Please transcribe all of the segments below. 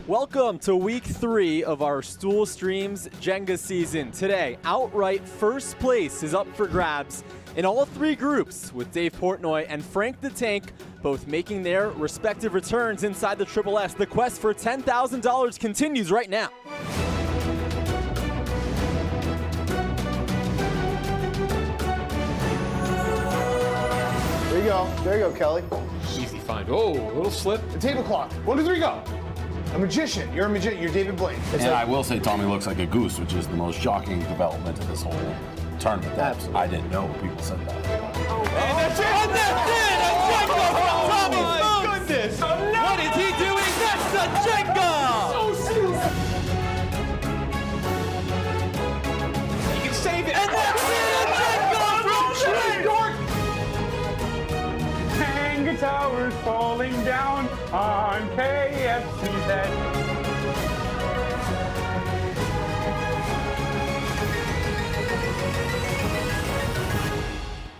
Welcome to week 3 of our Stool Streams Jenga season. Today, outright first place is up for grabs in all 3 groups, with Dave Portnoy and Frank the Tank both making their respective returns inside the Triple S. The quest for $10,000 continues right now. There you go. There you go, Kelly. Easy find. Oh, a little slip. The tablecloth. 1, 2, 3, go. A magician. You're a magician. You're David Blaine. And I will say Tommy looks like a goose, which is the most shocking development of this whole tournament. I didn't know people said that. And that's it! And that's it! A Jenga from Tommy! Oh my goodness! What is he doing? That's a Jenga! You can save it. And that's it! A Jenga from Trey! Hang towers falling down on KFC's head.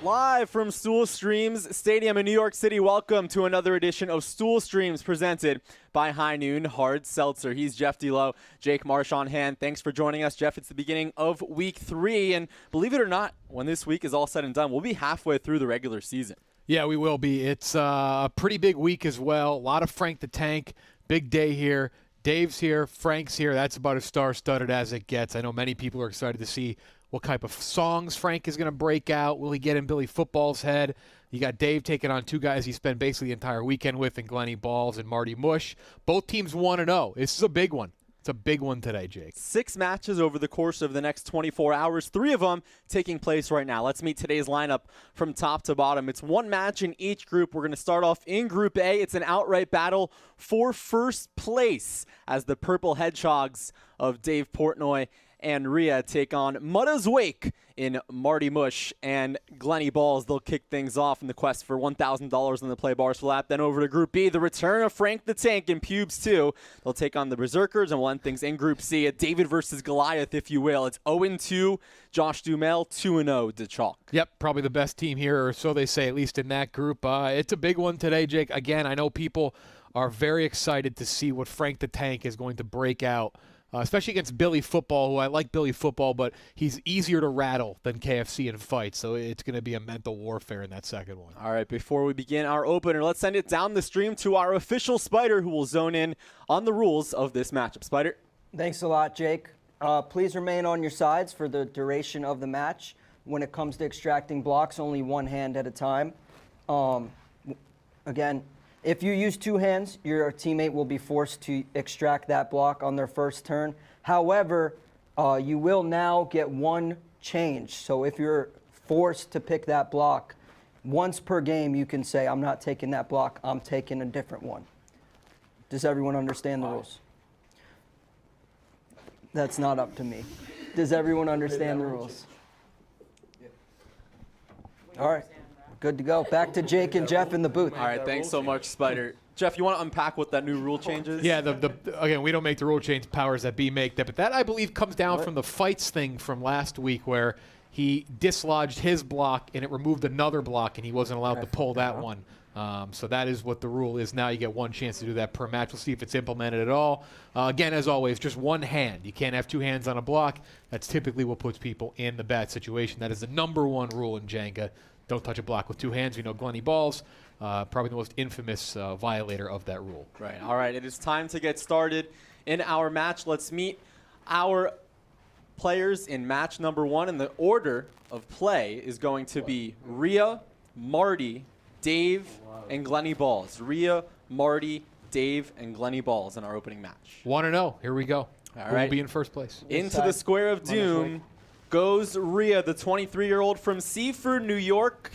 Live from Stool Streams Stadium in New York City, welcome to another edition of Stool Streams presented by High Noon Hard Seltzer. He's Jeff D'Lo, Jake Marsh on hand. Thanks for joining us, Jeff. It's the beginning of week 3, and believe it or not, when this week is all said and done, we'll be halfway through the regular season. Yeah, we will be. It's a pretty big week as well. A lot of Frank the Tank. Big day here. Dave's here. Frank's here. That's about as star-studded as it gets. I know many people are excited to see what type of songs Frank is going to break out. Will he get in Billy Football's head? You got Dave taking on 2 guys he spent basically the entire weekend with in Glenny Balls and Marty Mush. Both teams 1-0. This is a big one. It's a big one today, Jake. 6 matches over the course of the next 24 hours, 3 of them taking place right now. Let's meet today's lineup from top to bottom. It's 1 match in each group. We're going to start off in Group A. It's an outright battle for first place as the Purple Hedgehogs of Dave Portnoy and Rhea take on Muddah's Wake in Marty Mush and Glenny Balls. They'll kick things off in the quest for $1,000 on the play bars for lap. Then over to Group B, the return of Frank the Tank and Pubes 2. They'll take on the Berserkers, and we'll end things in Group C, a David versus Goliath, if you will. It's 0-2 Josh Dumel, 2-0 DeChalk. Yep, probably the best team here, or so they say, at least in that group. It's a big one today, Jake. Again, I know people are very excited to see what Frank the Tank is going to break out. Especially against Billy Football, who I like Billy Football, but he's easier to rattle than KFC in fights, so it's going to be a mental warfare in that second one. All right, before we begin our opener, let's send it down the stream to our official Spider, who will zone in on the rules of this matchup. Spider? Thanks a lot, Jake. Please remain on your sides for the duration of the match. When it comes to extracting blocks, only 1 hand at a time. Again, if you use 2 hands, your teammate will be forced to extract that block on their first turn. However, you will now get 1 change. So if you're forced to pick that block, once per game you can say, I'm not taking that block, I'm taking a different one. Does everyone understand the rules? That's not up to me. Does everyone understand the rules? All right. Good to go. Back to Jake and Jeff in the booth. All right, thanks so much, Spider. Jeff, you want to unpack what that new rule change is? Yeah, again, we don't make the rule change. Powers that be make that. But that, I believe, comes down from the fights thing from last week where he dislodged his block and it removed another block and he wasn't allowed to pull that one. So that is what the rule is now. You get 1 chance to do that per match. We'll see if it's implemented at all. Again, as always, just 1 hand. You can't have 2 hands on a block. That's typically what puts people in the bad situation. That is the #1 rule in Jenga. Don't touch a block with 2 hands. We know Glenny Balls, probably the most infamous violator of that rule. Right. All right. It is time to get started in our match. Let's meet our players in match number 1. And the order of play is going to be Rhea, Marty, Dave, and Glenny Balls. Rhea, Marty, Dave, and Glenny Balls in our opening match. 1-0. Here we go. All Who right. will be in first place? Into the Square of Doom goes Rhea, the 23-year-old from Seaford, New York.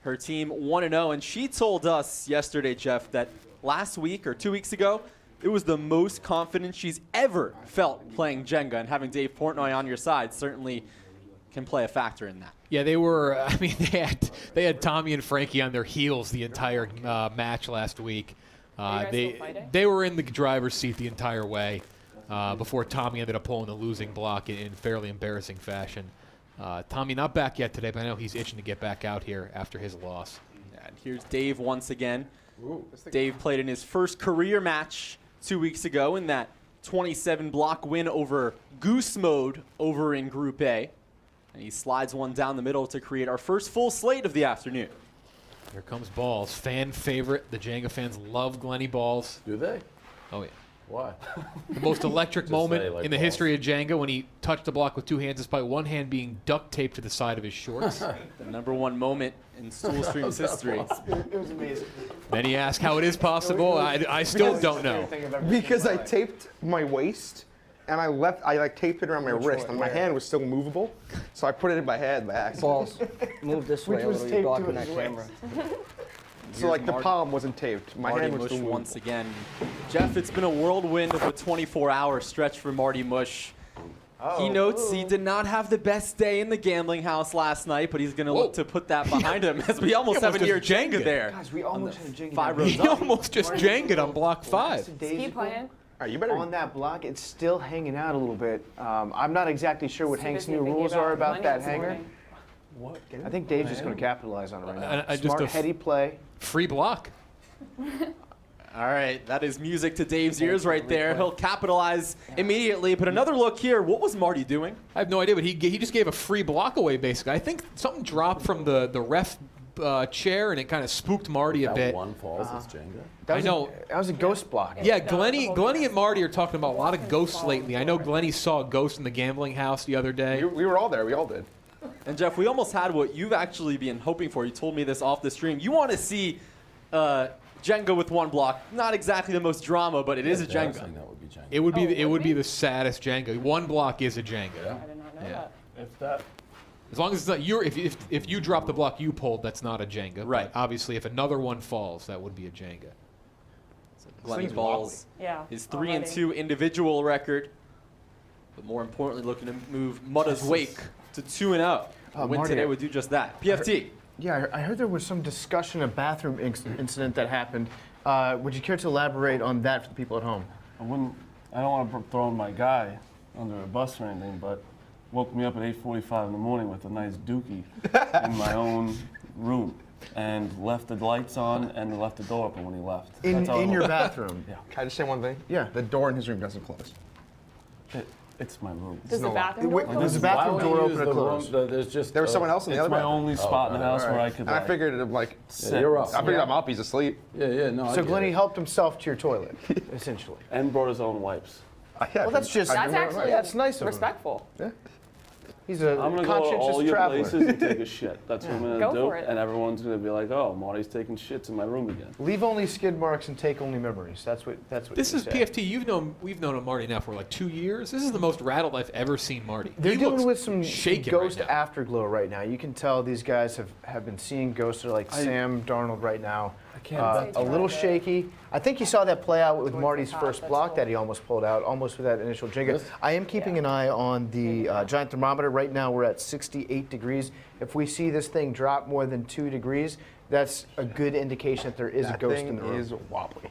Her team 1-0, and she told us yesterday, Jeff, that last week or 2 weeks ago, it was the most confident she's ever felt playing Jenga, and having Dave Portnoy on your side certainly can play a factor in that. Yeah, they were. I mean, they had Tommy and Frankie on their heels the entire match last week. They were in the driver's seat the entire way before Tommy ended up pulling the losing block in fairly embarrassing fashion. Tommy not back yet today, but I know he's itching to get back out here after his loss. And here's Dave once again. Dave played in his first career match 2 weeks ago in that 27-block win over Goose Mode over in Group A. And he slides one down the middle to create our first full slate of the afternoon. Here comes balls. Fan favorite. The Jenga fans love Glenny balls. Do they? Oh, yeah. Why? The most electric Just moment say, like, in the balls. history of Jenga when he touched the block with 2 hands despite one hand being duct taped to the side of his shorts. The #1 moment in Stool Stream's history. It was amazing. Many ask how it is possible. I still don't know. Because I taped my waist and I like taped it around my wrist and my hand was still movable. So I put it in my head by accident. Balls, move this way a was little. You're taped to blocking his that camera. So like the Marty. palm wasn't taped. My Marty hand was Mush still movable. once again. Jeff, it's been a whirlwind of a 24-hour stretch for Marty Mush. He notes he did not have the best day in the gambling house last night, but he's going to look to put that behind him as we almost have a near just Jenga Jenga. there. Guys, we almost had a Jenga. 5 rows He up. almost just Jenga'd on block 5. Keep playing. All right, you better. On that block, it's still hanging out a little bit. I'm not exactly sure what See Hank's if you're new thinking rules are about money that this hanger. morning. What? I think Dave's just going to capitalize on it right now. I just Smart, a- heady play. Free block. All right, that is music to Dave's ears right there. He'll capitalize immediately. But another look here. What was Marty doing? I have no idea, but he just gave a free block away, basically. I think something dropped from the ref chair, and it kind of spooked Marty a That bit. one falls as Jenga. That I was know. That was a ghost block. Yeah, Glenny and Marty are talking about a lot of ghosts lately. I know Glenny saw a ghost in the gambling house the other day. We were all there. We all did. And Jeff, we almost had what you've actually been hoping for. You told me this off the stream. You want to see Jenga with 1 block. Not exactly the most drama, but it is a I was Jenga. saying that would be Jenga. It would be the saddest Jenga. 1 block is a Jenga. Yeah. I did not know Yeah. that. If that. As long as it's not your, if you drop the block you pulled, that's not a Jenga. But Right. obviously, if another one falls, that would be a Jenga. Glenny thing's Balls. Yeah. His already. 3-2 individual record, but more importantly, looking to move Muddah's wake to 2-0. A win Marty, today would do just that. PFT. Yeah, I heard there was some discussion, a bathroom incident that happened. Would you care to elaborate on that for the people at home? I don't want to throw my guy under a bus or anything, but woke me up at 8:45 in the morning with a nice dookie in my own room and left the lights on and left the door open when he left. That's all In it your was. bathroom? Yeah. Can I just say one thing? Yeah. The door in his room doesn't close. It's my room. Does the no- bathroom Wait, door There's a close? bathroom Why door would you open use or the closed? room? There's just. There was someone else in the It's other my bedroom. only spot in the house where I could. And I like, figured it like. sit. you're up. I figured I'm up. He's asleep. Yeah, no. I So get Glenny it. helped himself to your toilet, essentially. And brought his own wipes. Well, that's just That's actually that's nice of him. respectful. He's a I'm gonna go to all conscientious your traveler. places and take a shit. That's what I'm Go gonna do. for it. And everyone's gonna be like, "Oh, Marty's taking shits in my room again." Leave only skid marks and take only memories. That's what. This you is say. PFT. We've known Marty now for like 2 years. This is the most rattled I've ever seen Marty. They're He dealing looks with some shaken ghost right now. afterglow right now. You can tell these guys have been seeing ghosts. They're like Sam Darnold right now. A little shaky. I think you saw that play out with Marty's first block that he almost pulled out, almost with that initial Jenga. I am keeping an eye on the giant thermometer. Right now we're at 68 degrees. If we see this thing drop more than 2 degrees, that's a good indication that there is a That ghost thing in the room. is wobbly.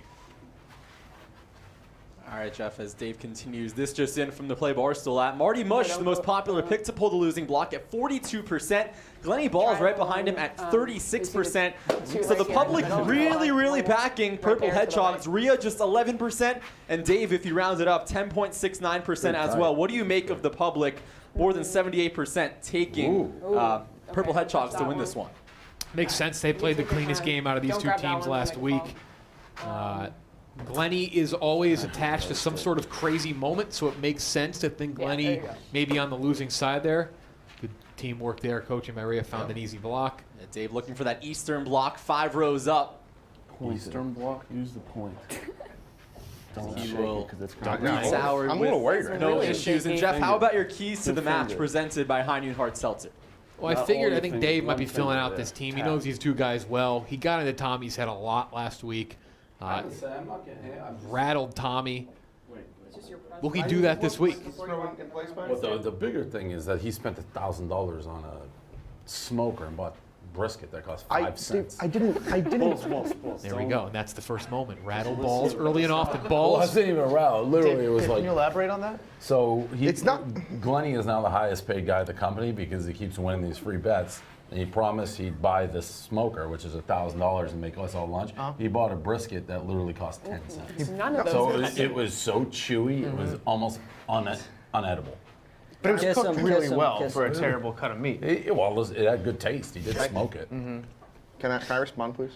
All right, Jeff, as Dave continues, this just in from the play Barstool at Marty Mush, the most popular pick to pull the losing block at 42%. Glenny Balls right behind him at 36%. So the public really backing Purple Hedgehogs. Rhea just 11%. And Dave, if you round it up, 10.69% as well. What do you make of the public? More than 78% taking Purple Hedgehogs to win this one. Makes sense. They played the cleanest game out of these Don't two grab that teams one, last make a week. Glenny is always attached to some sort of crazy moment, so it makes sense to think there Glenny you go. may be on the losing side there. Good teamwork there. Coach and Maria found an easy block. Dave looking for that Eastern block, 5 rows up. Eastern block. Use the point. Don't He shake will it because it's Yeah, gonna Reach Howard I'm a little with worried right no Really issues. And shaky. Jeff, how about your keys to the match Finger. presented by High Noon Hard Seltzer? Well, I Not figured all I the think fingers, Dave might be one filling finger out there. this team. He knows these two guys well. He got into Tommy's head a lot last week. I'm not getting it. Rattled Tommy. It's just your presence. Will he do that this week? Well, the bigger thing is that he spent $1,000 on a smoker and bought brisket that cost 5 cents. I didn't. There we go. And that's the first moment. Rattled balls early and often. Well, I Balls. wasn't even around. Literally, it was Can like. you elaborate on that? So It's not- Glenny is now the highest paid guy at the company because he keeps winning these free bets. And he promised he'd buy this smoker, which is $1,000, and make us all lunch. He bought a brisket that literally cost 10 cents. None of those. So it was so chewy, it was almost unedible. But it was Kiss cooked him, really kiss him, well kiss for a him. terrible cut of meat. It had good taste. He did smoke it. Can I respond, please?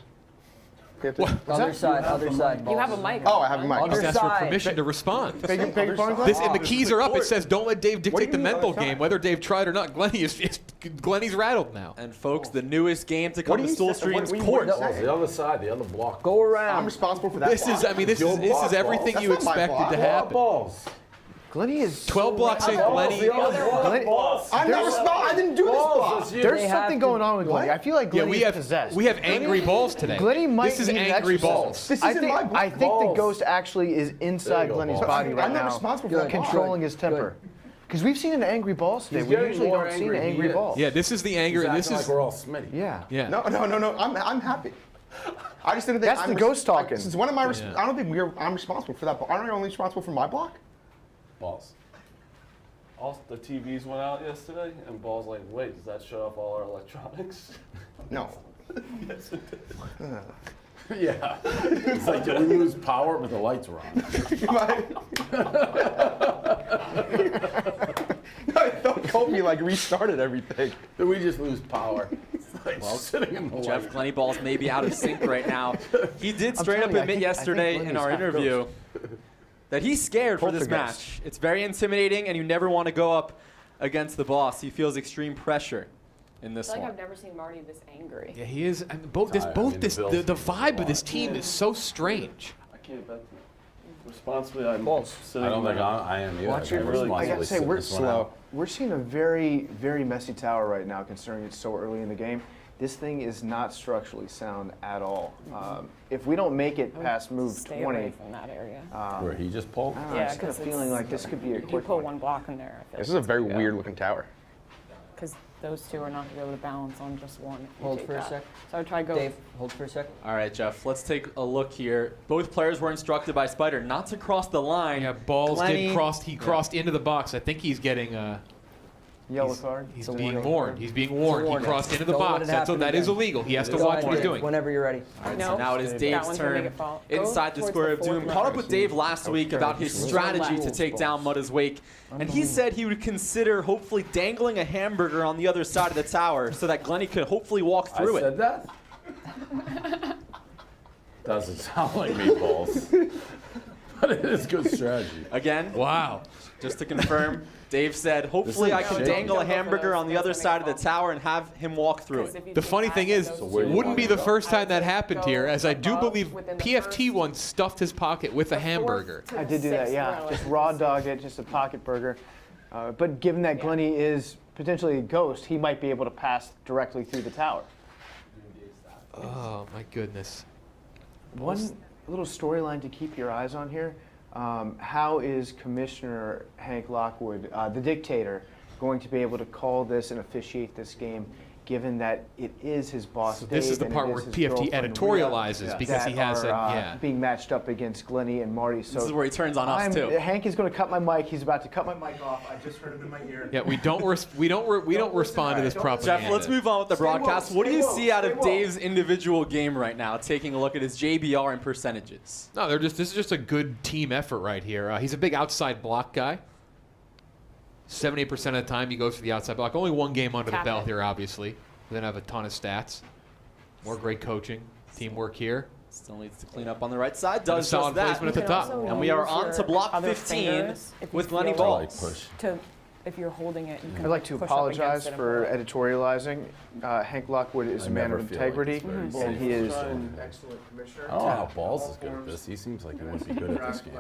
Other side. You have a mic. Oh, I have a mic. Other Just ask for side. permission to respond. Beg your pardon? This, and the keys are up. It says, don't let Dave do dictate you the mean mental other side? game. Whether Dave tried or not, Glenny's rattled now. And folks, the newest game to come What to do you Stool say- what- Stream's what- court. what- Balls, the other side, the other block. Go around. I'm responsible for that. This is, I mean, this is everything That's you not my expected block. to happen. Balls. Glenny is 12 blocks in, Glenny. Glenny, I'm not responsible. I didn't do this block. there's They have something to- going on with Glenny. I feel like Yeah, Glenny is possessed. we have angry balls today. Glenny might This is need an angry exorcism. balls. This I isn't think, my block. I think the Balls. ghost actually is inside go, Glenny's balls. body I'm right not now, responsible for that block. controlling his temper. Because we've seen an angry balls today. He's We getting usually more don't see an angry. He angry is. ball. Yeah, this is the anger. He's This acting is like we're all Smitty. Yeah. yeah. No. I'm happy. I just didn't think That's the ghost talking. Since when am I? I don't think I'm responsible for that. Aren't I only responsible for my block? Balls. All the TVs went out yesterday, and Ball's like, wait, does that shut off all our electronics? No. Yes, it did. Yeah. It's like, did we lose power, but the lights were on? Don't me like restarted everything. Did we just lose power? It's like sitting in the Jeff light. Glenny Balls may be out of sync right now. He did straight up telling you, I admit think yesterday in Glenny's our half interview that he's scared for this Poltergeist. match. It's very intimidating, and you never want to go up against the boss. He feels extreme pressure in this I feel like one. I've never seen Marty this angry. Yeah, he is. I mean, both this, I both mean, this, the the Bills vibe of this lost. team is so strange. I can't bet. Responsibly, I'm Balls. sitting I don't in think my- I am either. Watch your- I'm really- I responsibly gotta say, sitting we're this one slow. out. We're seeing a very, very messy tower right now, considering it's so early in the game. This thing is not structurally sound at all. If we don't make it past move Stay 20, away from that area. Where he just pulled? I don't know, Yeah, I just got a 'cause feeling it's- like this could be a If you quick put one. one block in there, This is a very weird looking tower. because those two are not going to be able to balance on just one. if you Hold take for a that. sec. So I would try to go. Dave, hold for a sec. All right, Jeff, let's take a look here. Both players were instructed by Spider not to cross the line. Yeah, balls Glenny- did cross. He crossed into the box. I think he's getting. Yellow card. He's It's a being warning. warned. He's being warned. He warning. crossed into the Don't let box. it That's happen that is again. illegal. He has to Go watch ahead, what he's Dave, doing. Whenever you're ready. So No. now it is That Dave's one's gonna make turn it fall. Go inside the towards square the of doom. fourth Caught up line. with Dave last week about his strategy to take down Muddah's Wake, and he said he would consider hopefully dangling a hamburger on the other side of the tower so that Glenny could hopefully walk I through said it. that? Doesn't sound like meatballs. But it is good strategy. Again, Wow. just to confirm, Dave said hopefully I thing's can shaking. dangle a Don't go for hamburger those. on the other Those are side of the gonna fall. tower and have him walk through 'Cause it. if you The can funny add thing those is, two it wouldn't be the first time that I would happened go here, as I do above believe within the PFT first- once stuffed his pocket with a the fourth hamburger. to I the did do that, sixth yeah. row, Just I raw think. dogged it, just a pocket burger. But given that Glenny is potentially a ghost, he might be able to pass directly through the tower. Oh my goodness. One little storyline to keep your eyes on here. How is Commissioner Hank Lockwood, the dictator, going to be able to call this and officiate this game, given that it is his boss, So this is Dave, the and part it where is his PFT girlfriend, editorializes Rhea, because he that has are, being matched up against Glenny and Marty. So This is where he turns on us too. Hank is going to cut my mic. He's about to cut my mic off. I just heard him in my ear. Yeah, we don't respond to this propaganda. Jeff, let's move on with the Stay woke, broadcast. What do stay you woke, see out stay of woke. Dave's individual game right now, taking a look at his JBR and percentages? No, this is just a good team effort right here. He's a big outside block guy. 70% of the time he goes for the outside block. Only one game under the Tap belt it. here, obviously. Doesn't have a ton of stats. More great coaching, teamwork here. Still needs to clean up on the right side. And a Does solid just that. placement at the You can top. also And we are use on your to block other 15 fingers if you with Glenny feel Balls. like Push. to, if you're holding it, you can I'd like to push up apologize against it and for pull it. editorializing. Hank Lockwood is I a man never of feel like integrity, it's very and safe. he is Try an and- excellent commissioner. I don't know how Balls is good at this. He seems like he wouldn't be good at this game.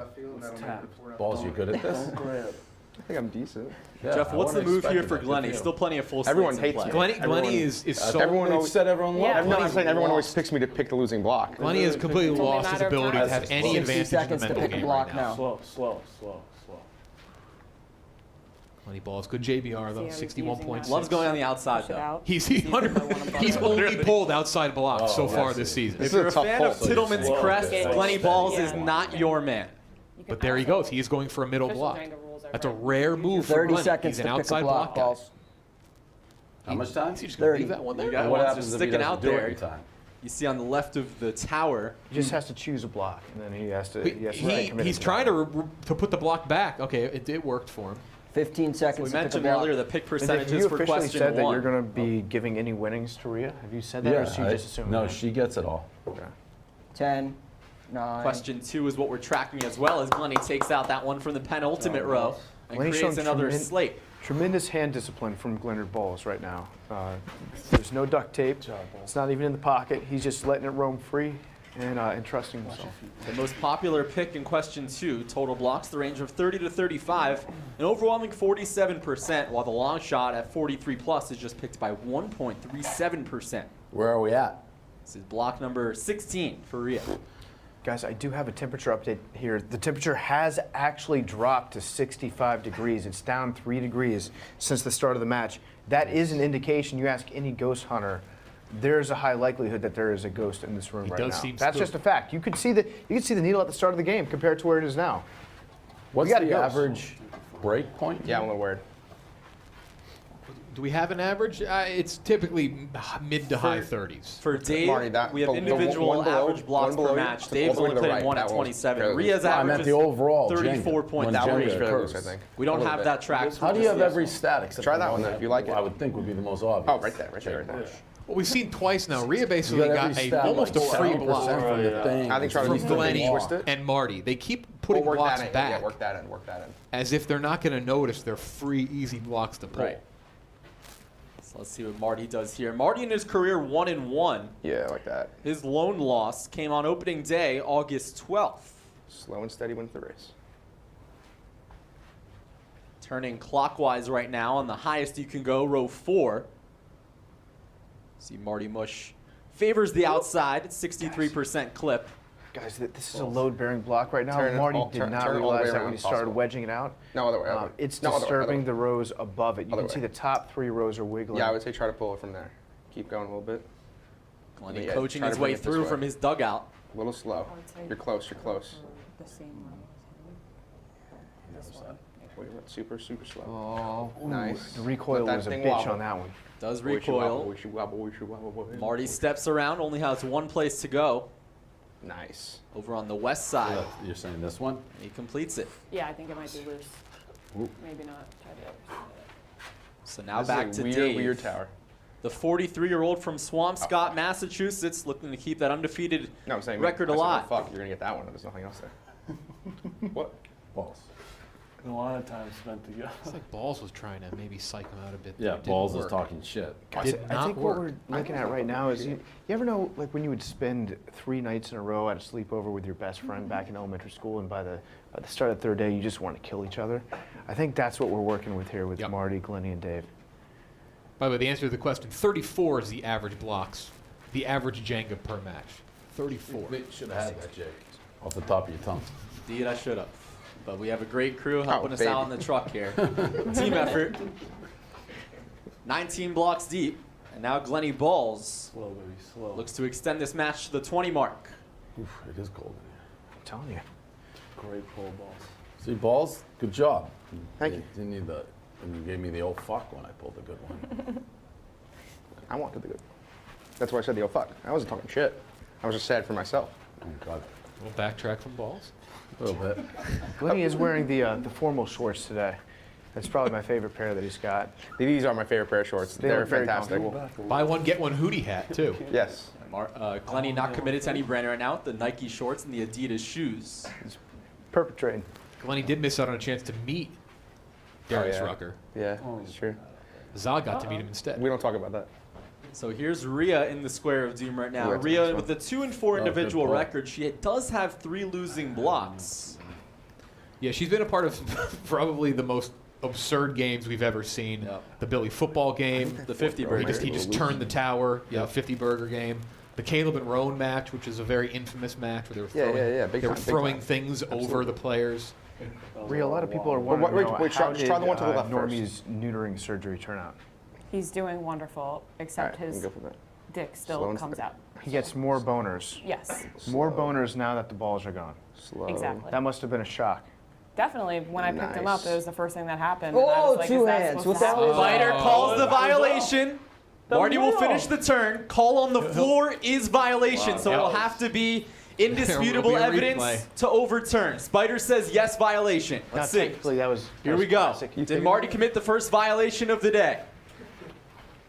Balls, you good at this? Grab. I think I'm decent. Yeah, Jeff, I what's the wouldn't move expect here it for like Glenny? this. Still plenty of full Everyone slates in hates play. me. Glenny is so. Everyone They always said everyone Yeah. loved No, him. I'm saying everyone always lost. picks me to pick the losing block. Glenny has completely It's only a lost his matter of ability to time. have any 60 advantage in the seconds to mental pick a game block right now. now. Slow. Glenny Balls, good JBR See though, how he's 61 using points. that. Loves going on the outside, Push it though. out. He's See if they wanna block he's it. only pulled outside blocks so Oh, far that's this it. season. If is you're a a tough fan pull, of so you're Tittleman's saying- crest, Well, Glenny Balls is yeah. not your man. You can But there he also- goes. He is going for a middle official block. Jenga rules are That's a very- rare move for 30 Glenny. seconds He's an to pick a outside block, block guy. Balls. How much time? Is he just going to 30. leave that one You there? got What ones happens just if he sticking doesn't out do it there. in time? You see on the left of the tower. He just has to choose a block, and then he has to. He has to stay committed He's to trying that. to put the block back. Okay, it worked for him. 15 seconds. We to pick a mentioned block. earlier the pick And percentages have you for officially question said that one. you're going to be giving any winnings to Rhea? Have you said that, or is she just assuming? No, that? she gets it all. Okay. 10, 9. Question 2 is what we're tracking as well as Glenny takes out that one from the penultimate row and Glenny's creates showing another slate. Tremendous hand discipline from Glenard Balls right now. There's no duct tape. It's not even in the pocket. He's just letting it roam free and trusting himself. The most popular pick in question 2, total blocks the range of 30 to 35, an overwhelming 47%, while the long shot at 43 plus is just picked by 1.37%. Where are we at? This is block number 16 for Rhea. Guys, I do have a temperature update here. The temperature has actually dropped to 65 degrees. It's down 3 degrees since the start of the match. That is an indication. You ask any ghost hunter, there's a high likelihood that there is a ghost in this room right does now. seem That's spooked. just a fact. You could see the needle at the start of the game compared to where it is now. What's got the a ghost. average break point? Yeah, I'm a little worried. Do we have an average? It's typically mid to high 30s. For Dave, Marty, that- we have the individual one below- average blocks one below per you, match. all Dave's the way only to the putting right, one that at one. 27. Fairly Rhea's loose. I average meant is the overall. 34 points. That one is Jenga fairly occurs. loose, I think. We don't A little have bit. that tracked. How do you have every stat except Try the that one then, if you like it. I would think would be the most obvious. Oh, right there, right there, right there. Well, we've seen twice now. Rhea You basically got got every a stat almost a like free 7% block from the thing. I think try to from use the Glenny twist it. and Marty. They keep putting Work blocks that in. back Yeah, work that in, work that in. as if they're not going to notice they're free, easy blocks to pull. Right. So let's see what Marty does here. Marty in his career 1-1. Yeah, like that. His lone loss came on opening day, August 12th. Slow and steady wins the race. Turning clockwise right now on the highest you can go, row 4. See Marty Mush favors the outside, 63% clip. Guys, this is a load-bearing block right now. Turn it Marty all- did turn- not turn it all the way realize that around when he if started possible. wedging it out. No, other way. Other way. It's No, other way, other disturbing way. the rows above it. You Other can see way. the top 3 rows are wiggling. Yeah, I would say try to pull it from there. Keep going a little bit. Glenny Yeah, coaching try to his bring way it this through way. from his dugout. A little slow. You're close, you're close. The same level as him. This one. Wait, what? Super, super slow. Oh, Nice. The recoil Let that was a thing bitch wobble. on that one. Does Wishy wobble, recoil. wishy wobble, wishy wobble, wishy wobble. Marty steps around, only has one place to go. Nice. Over on the west side. You're saying this one? He completes it. Yeah, I think it might be loose. Ooh. Maybe not. Try the other side of it. So now This back is to a weird, Dave. weird tower. The 43-year-old from Swampscott, Massachusetts, looking to keep that undefeated No, I'm saying record I said, alive. oh, fuck, you're gonna get that one. There's nothing else there. What? Balls. A lot of time spent together. It's like Balls was trying to maybe psych him out a bit. Yeah, but it didn't Balls is work. talking shit. Guys, Did I not think what work. we're looking at right now is you ever know like when you would spend 3 nights in a row at a sleepover with your best friend back in elementary school, and by the start of the 3rd day you just want to kill each other. I think that's what we're working with here with Yep. Marty, Glenny, and Dave. By the way, the answer to the question, 34 is the average blocks, the average Jenga per match. 34. You should have had that, Jake, off the top of your tongue. Indeed, I should have. But we have a great crew helping us baby. out on the truck here. Team effort. 19 blocks deep. And now Glenny Balls Slow, baby, slow. looks to extend this match to the 20 mark. Oof, it is cold in here. I'm telling you. Great pull balls. See, Balls, good job. Thank you. Didn't need the, and you gave me the old fuck when I pulled the good one. I wanted the good. That's why I said the oh fuck. I wasn't talking shit. I was just sad for myself. Oh, God. We'll backtrack from Balls. A little bit. Glenny is wearing the formal shorts today. That's probably my favorite pair that he's got. These are my favorite pair of shorts. They They're look very fantastic. comfortable. Buy one, get one hoodie hat, too. Yes. Glenny not committed to any brand right now with the Nike shorts and the Adidas shoes. Perpetrating. Glenny did miss out on a chance to meet Darius yeah. Rucker. Yeah, it's true. Za got to meet him instead. We don't talk about that. So here's Rhea in the square of doom right now. Yeah, it's Rhea this with one. the 2-4 individual good ball. record. She does have 3 losing blocks. Yeah, she's been a part of probably the most absurd games we've ever seen. Yep. The Billy football game. The 50 burger. He just turned the tower. Yeah, Yep. 50 burger game. The Caleb and Roan match, which is a very infamous match where they were throwing, yeah, big they were time, big throwing time. things over the players. Rhea, a lot of people are But wondering wait, how just try did the one to the left Normie's neutering surgery turn out? He's doing wonderful, except All right, we his can go for that. dick Slow still and comes steady. out. He gets more boners. Yes, More boners now that the balls are gone. Slow. exactly. That must have been a shock. Definitely. When I picked him up, Nice. it was the first thing that happened. and I Oh, was like, two is that hands supposed to without- happen? Spider calls the violation. Marty will middle. finish the turn. Call on the floor is violation, so it'll have to be indisputable There will be a evidence replay. to overturn. Spider says yes, violation. Now, Let's see. technically, that was Here we go. classic. Did Marty commit the first violation of the day?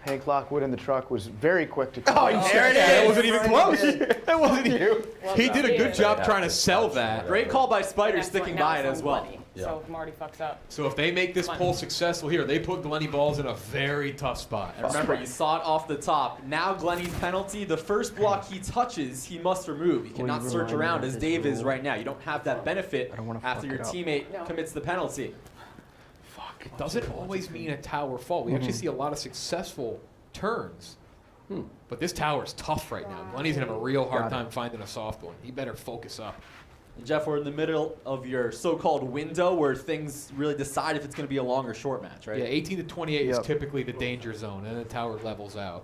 Hank Lockwood in the truck was very quick to call. There it That is. wasn't even close. That wasn't you. He did a good job trying to sell that. Great call by Spider Next sticking one- now by it it's as on well. Glenny. So if Marty fucks up. So if they make this poll successful here, they put Glenny Balls in a very tough spot. And remember, you saw it off the top. Now Glenny's penalty, the first block he touches, he must remove. He cannot search around as Dave is right now. You don't have that benefit after your teammate commits the penalty. It doesn't always mean a tower fall. We actually see a lot of successful turns. But this tower is tough right now. Glenny's gonna have a real hard time finding a soft one. He better focus up. And Jeff, we're in the middle of your so-called window where things really decide if it's going to be a long or short match, right? Yeah, 18 to 28 is typically the danger zone, and the tower levels out.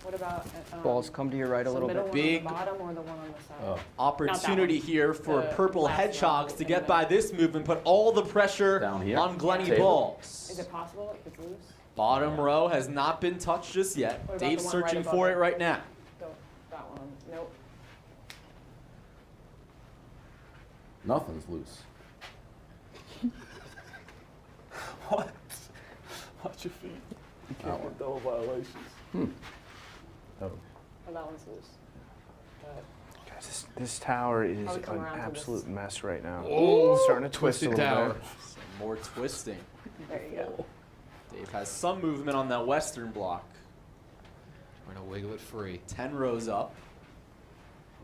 What about Balls come to your right a the little middle bit. one Big on the bottom or the one on the side? Opportunity here for The purple last Hedgehogs one to in get the by middle. this move and put all the pressure Down here. on Glenny Table. Balls. Is it possible if it's loose? Bottom row has not been touched just yet. What about Dave's the one right searching above for it? it right now. That one. Nope. Nothing's loose. What? Watch your feet. You can't get double violations. Oh, that one's loose. But Guys, this tower is Probably come an around to absolute this. mess right now. Oh, Starting to twist a twisted little tower. bit. Some more twisting. there you go. Dave has some movement on that western block. Trying to wiggle it free. 10 rows up.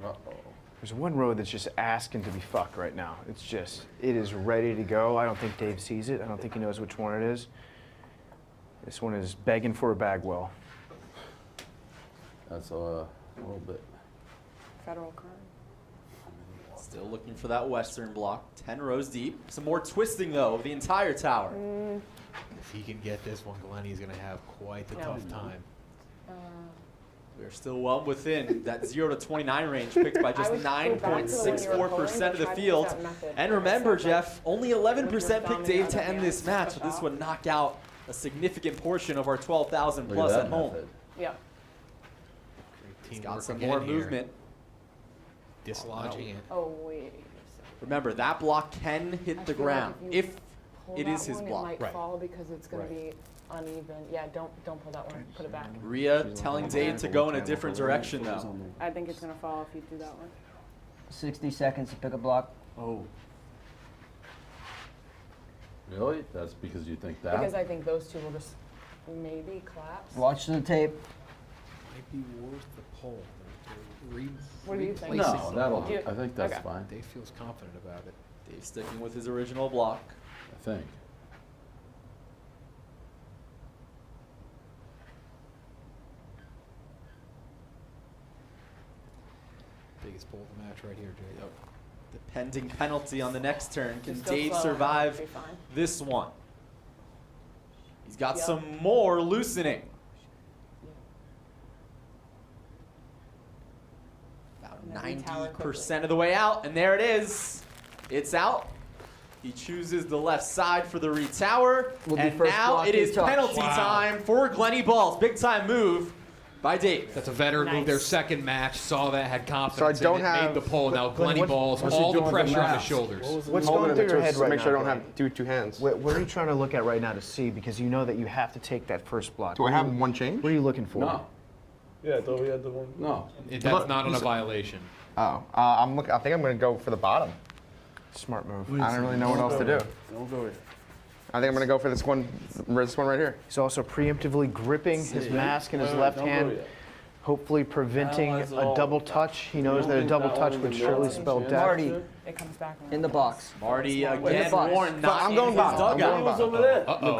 Uh-oh. There's one road that's just asking to be fucked right now. It is ready to go. I don't think Dave sees it. I don't think he knows which one it is. This one is begging for a bagwell. That's a little bit. Federal crime. Still looking for that western block. 10 rows deep. Some more twisting, though, of the entire tower. If he can get this one, Glenny's going to have quite the tough time. We're still well within that 0 to 29 range, picked by just 9.64% of the field. And remember, Jeff, only 11% picked Dave to end this match, so this would knock out a significant portion of our 12,000 Look plus at at that home. method. Yep. He's Teamwork got some again more here. movement. Dislodging it. Oh, wait a second. Remember, that block can hit the feel like ground if you if Pull it that is his one, block. It might Right. fall because it's going to be uneven. Yeah, don't pull that one. Put it back. Rhea telling Dave to go in a different direction, though. I think it's going to fall if you do that one. 60 seconds to pick a block. Oh. Really? That's because you think that? Because I think those two will just maybe collapse. Watch the tape. Might be worth the poll. What do you think? No, that'll. You- I think that's okay. fine. Dave feels confident about it. Dave sticking with his original block. I think. Biggest poll of the match right here, Jay. The pending penalty on the next turn. Can Just go Dave slow, survive it'll be fine. this one? He's got Yep. some more loosening. About And then retower 90% of the way out, and there it is. It's out. He chooses the left side for the retower, Will be and first now block it he is touched. penalty Wow. time for Glenny Balls. Big time move by Dave. That's a veteran move. Their Nice. second match, saw that, had confidence don't in it, have- made the poll. Now Glenny what- Balls, what's he all the doing with the pressure on his mask? shoulders. What's Holding going it through your just head to right make now? sure I don't Glenny? have two hands. What are you trying to look at right now to see? Because you know that you have to take that first block. Do I have one change? What are you looking for? No. Yeah, I thought we had the one. No. That's Look, not on a violation. Oh, I'm looking. I think I'm going to go for the bottom. Smart move. I don't really know what else to do. Don't go here. I think I'm going to go for this one right here. He's also preemptively gripping his mask in his left Don't go hand, yet. hopefully preventing Analyze it a all. double touch. He knows don't that a think double that touch one would is surely the spell chance? death. Marty, It comes back around. in the box. Marty the again box. warned not I'm in going his bottom. I'm dugout. going What's over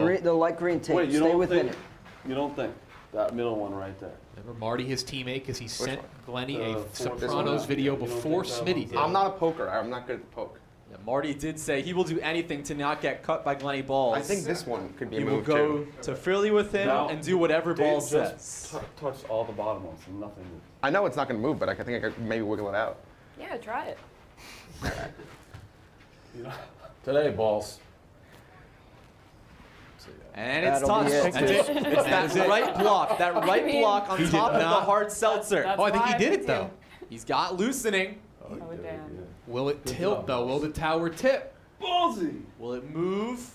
there? The light green tape. Wait, you Stay don't within think? it. You don't think that middle one right there? Remember Marty, his teammate, because he sent Glenny a fourth Sopranos one. video You don't before think that Smitty one's did. I'm not a poker. I'm not good at the poke. Yeah, Marty did say he will do anything to not get cut by Glenny Balls. I think this one could be a he will move go too. to Philly with him Now, and do whatever Dave Balls just says. touched all the bottom ones and nothing. I know it's not going to move, but I think I could maybe wiggle it out. Yeah, try it. You know, Today, balls. And it's That'll be touched. it. It's that right block. That right block on He did top of the not. hard seltzer. That's Oh, I think why he did picked it, though. you. He's got loosening. Oh, damn. Will it Good tilt, job, though? boss. Will the tower tip? Ballsy. Will it move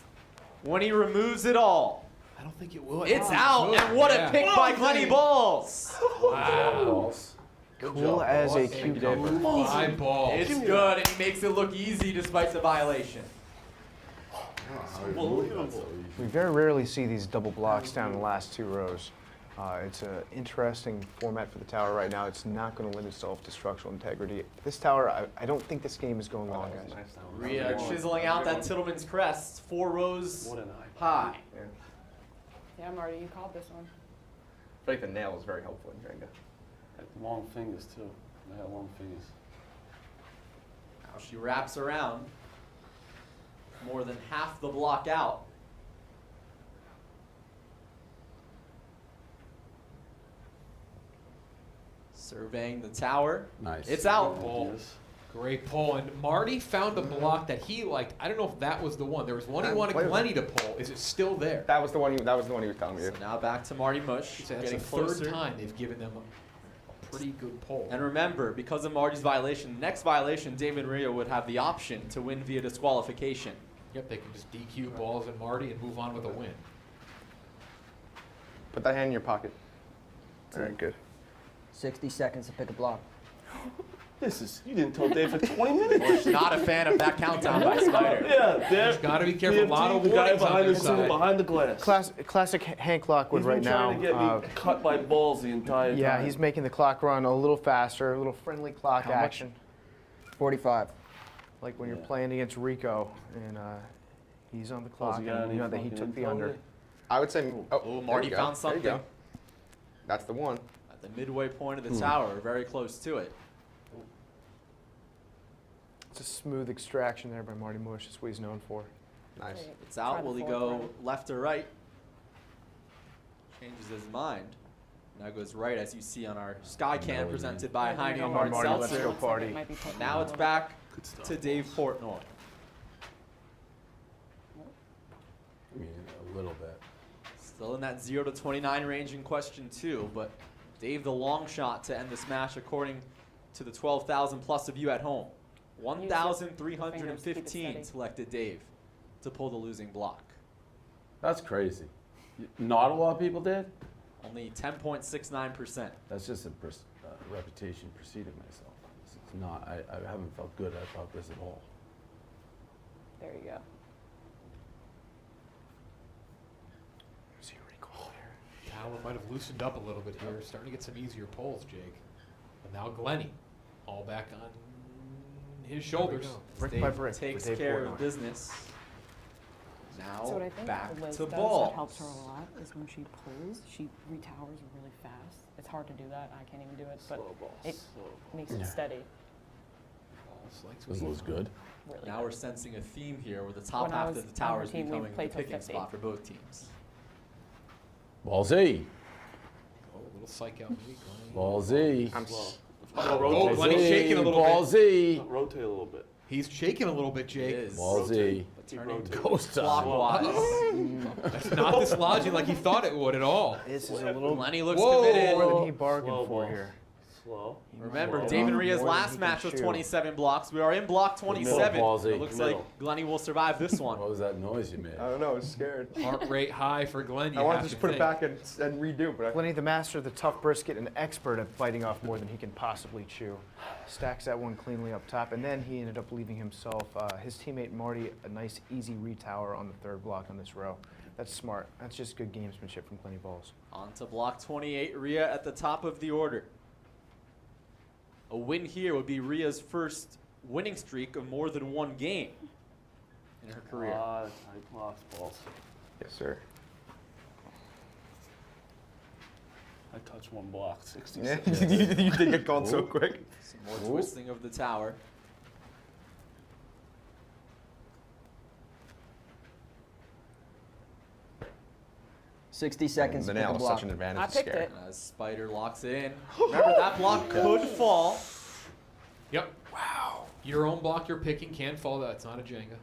when he removes it all? I don't think it will. It's out, and what a pick by Glenny Balls. Wow. Balls. Good Cool job, as a boss. cucumber. My balls. It's good, and he makes it look easy despite the violation. We very rarely see these double blocks down the last 2 rows. It's an interesting format for the tower right now. It's not going to lend itself to structural integrity. This tower, I don't think this game is going long, guys. Rhea chiseling out that Tittleman's crest, 4 rows What an eye. high. Yeah, Marty, you called this one. I feel like the nail is very helpful in Jenga. Long fingers, too. I got long fingers. Now she wraps around. More than half the block out. Surveying the tower. Nice. It's out. Pull. Great pull. And Marty found a block that he liked. I don't know if that was the one. There was one he wanted Wait a Glenny to pull. Is it still there? That was the one. That was the one he was telling me. So now back to Marty Mush. That's Getting the third closer. time they've given them a pretty good pull. And remember, because of Marty's violation, next violation, David Rhea would have the option to win via disqualification. Yep, they can just DQ Balls and Marty and move on with a win. Put that hand in your pocket. All right, good. 60 seconds to pick a block. You didn't tell Dave for 20 minutes. Not a fan of that countdown by Spider. Yeah, There's got to be careful. A lot of the guy warnings on behind their the side. behind the glass. Classic Hank Lockwood He's right been now. trying to get me cut by balls the entire time. Yeah, he's making the clock run a little faster, a little friendly clock much? action. 45. Like when you're playing against Rico and he's on the clock you got and any you know that he fucking took the info under. there? I would say. Oh, Marty there you go. found There you go. something. That's the one. At the midway point of the tower, very close to it. It's a smooth extraction there by Marty Mush. That's what he's known for. Nice. It's out. Try the Will he fourth go one. left or right? Changes his mind. Now goes right, as you see on our sky cam presented by Heine and Martin Marty, let's Seltzer. go party. Might be putting Now a it's little back to Dave Portnoy. I mean, a little bit. Still in that 0 to 29 range in question 2, but Dave the long shot to end this match according to the 12,000 plus of you at home. fingers, keep it 1,315 steady. selected Dave to pull the losing block. That's crazy. Not a lot of people did? Only 10.69%. That's just a reputation preceding myself. It's not, I haven't felt good about this at all. There you go. See Rico there. Tower might have loosened up a little bit here. Starting to get some easier pulls, Jake. But now Glenny, all back on his shoulders. Brick Dave by brick. takes for Dave care Portnoy. of business. Now So what I think back Liz to does balls. that helps her a lot is when she pulls, she retowers really fast. It's hard to do that. I can't even do it, but it makes it steady. Balls likes This what was good. Really Now good. we're sensing a theme here where the top When I half was of the on tower her is team, we becoming the played till picking 50. spot for both teams. Ballsy. Oh, a little psych out. Glenny. Ballsy. I'm Slow. Oh, Glenny's shaking a little bit. Ballsy. Rotate a little bit. He's shaking a little bit, It Jake. is Ballsy. turning Ghost clockwise. That's not dislodging like he thought it would at all. This is a little Glenny looks Whoa. committed. more than he bargained Slow for balls. here. Slow. Remember, Slow. David Rhea's More than last he match can was chew. 27 blocks. We are in block 27. Ballsy. It looks Middle. like Glenny will survive this one. What was that noise you made? I don't know. I was scared. Heart rate high for Glenn. I wanted to just put it back and redo, but Glenny, the master of the tough brisket, an expert at biting off more than he can possibly chew. Stacks that one cleanly up top, and then he ended up leaving himself, his teammate Marty, a nice easy retower on the third block on this row. That's smart. That's just good gamesmanship from Glenny Balls. On to block 28, Rhea at the top of the order. A win here would be Rhea's first winning streak of more than one game in her career. Tight blocks, balls. yes, sir. I touched one block, 60 Yeah, seconds. you did get called so quick. Some more twisting of the tower. Sixty seconds The to pick nail a is block. such an advantage. I It's picked scary. it. As Spider locks it in. Remember, that block could fall. Yep. Wow. Your own block you're picking can fall. That's not a Jenga.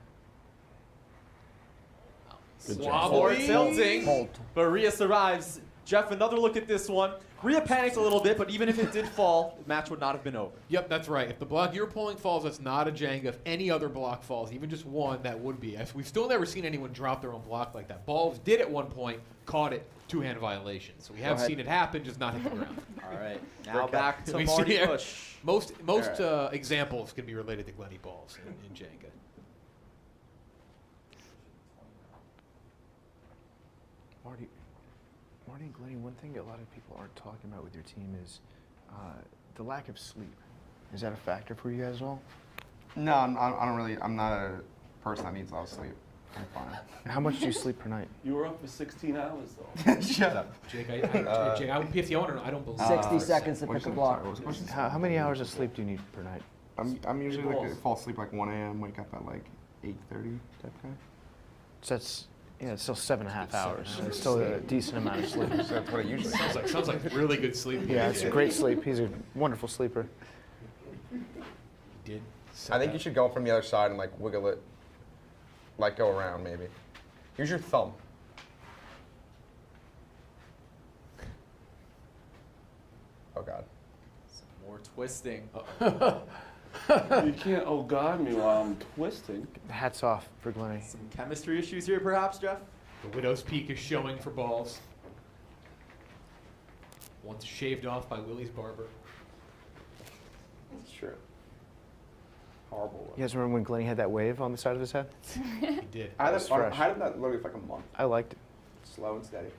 Wobble tilting, Hold. but Rhea survives. Jeff, another look at this one. Rhea panicked a little bit, but even if it did fall, the match would not have been over. Yep, that's right. If the block you're pulling falls, that's not a Jenga. If any other block falls, even just one, that would be. We've still never seen anyone drop their own block like that. Balls did at one point, caught it, two-hand violation. So we have seen it happen, just not hit the ground. All right, now back to We've Marty seen it. Bush. Most examples can be related to Glenny balls in Jenga. Marty and Glenny, one thing a lot of people aren't talking about with your team is the lack of sleep. Is that a factor for you guys at all? No, I don't really. I'm not a person that needs a lot of sleep. I'm fine. How much do you sleep per night? You were up for 16 hours, though. Shut up. Jake, Jake, I would PFT owner. I don't believe 60 seconds to pick a block. Sorry, what was the question? How many hours of sleep do you need per night? I'm usually like fall asleep like 1 a.m. Wake up at like 8:30 type guy. So that's it's still 7.5 hours. It's still a decent amount of sleep. So that's what I usually. sounds like really good sleep. Yeah, it's a great sleep. He's a wonderful sleeper. He did. I think you should go from the other side and like wiggle it, like go around maybe. Use your thumb. Oh God. Some more twisting. You can't oh God me while I'm twisting. Hats off for Glenny. Some chemistry issues here, perhaps, Jeff? The Widow's Peak is showing for balls. Once shaved off by Willie's barber. That's true. Horrible. You guys remember when Glenny had that wave on the side of his head? He did. I was fresh. had that literally for like a month. I liked it. Slow and steady.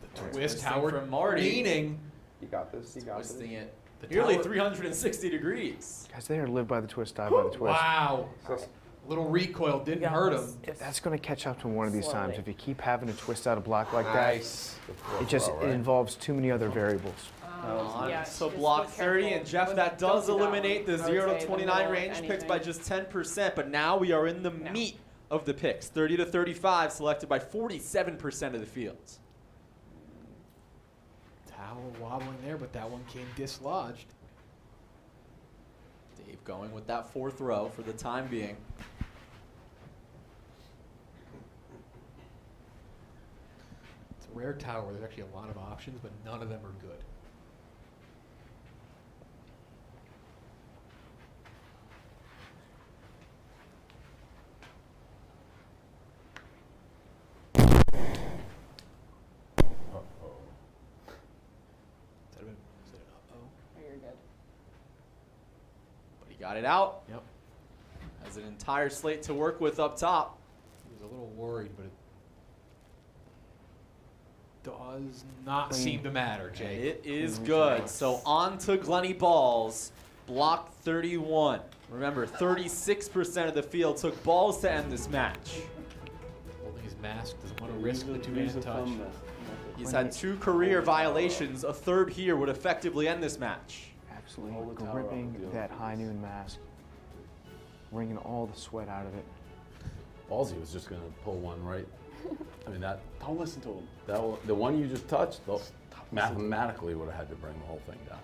The twist, Twisting Howard from Marty. leaning. You got this. You got this. Twisting it. The Nearly tower- 360 degrees. Guys, they are live by the twist, die by the twist. Wow. So, A little recoil didn't hurt him. That's going to catch up to him one of these times. Slowly. If you keep having to twist out a block like nice. it involves too many other variables. On Yeah, to just block be 30, careful. and Jeff, Don't- that don't does do that eliminate one. the I would 0 say to the 29 middle, range picked by anything. just 10%, but now we are in the No. meat of the picks. 30 to 35 selected by 47% of the field. Tower wobbling there, but that one came dislodged. Dave going with that fourth row for the time being. It's a rare tower where there's actually a lot of options, but none of them are good. Is that an uh-oh? Oh, you're good. But he got it out. Yep. Has an entire slate to work with up top. He was a little worried, but it does not seem to matter, And Jake. it is good. So on to Glenny balls. Block 31. Remember, 36% of the field took balls to end this match. Holding his mask, doesn't want to risk the two-hand touch. He's had 2 career violations. A third here would effectively end this match. Absolutely Hold the tower up gripping with the other that fist. high noon mask, wringing all the sweat out of it. Ballsy was just going to pull one right. I mean, Don't listen to him. the one you just touched, mathematically would have had to bring the whole thing down.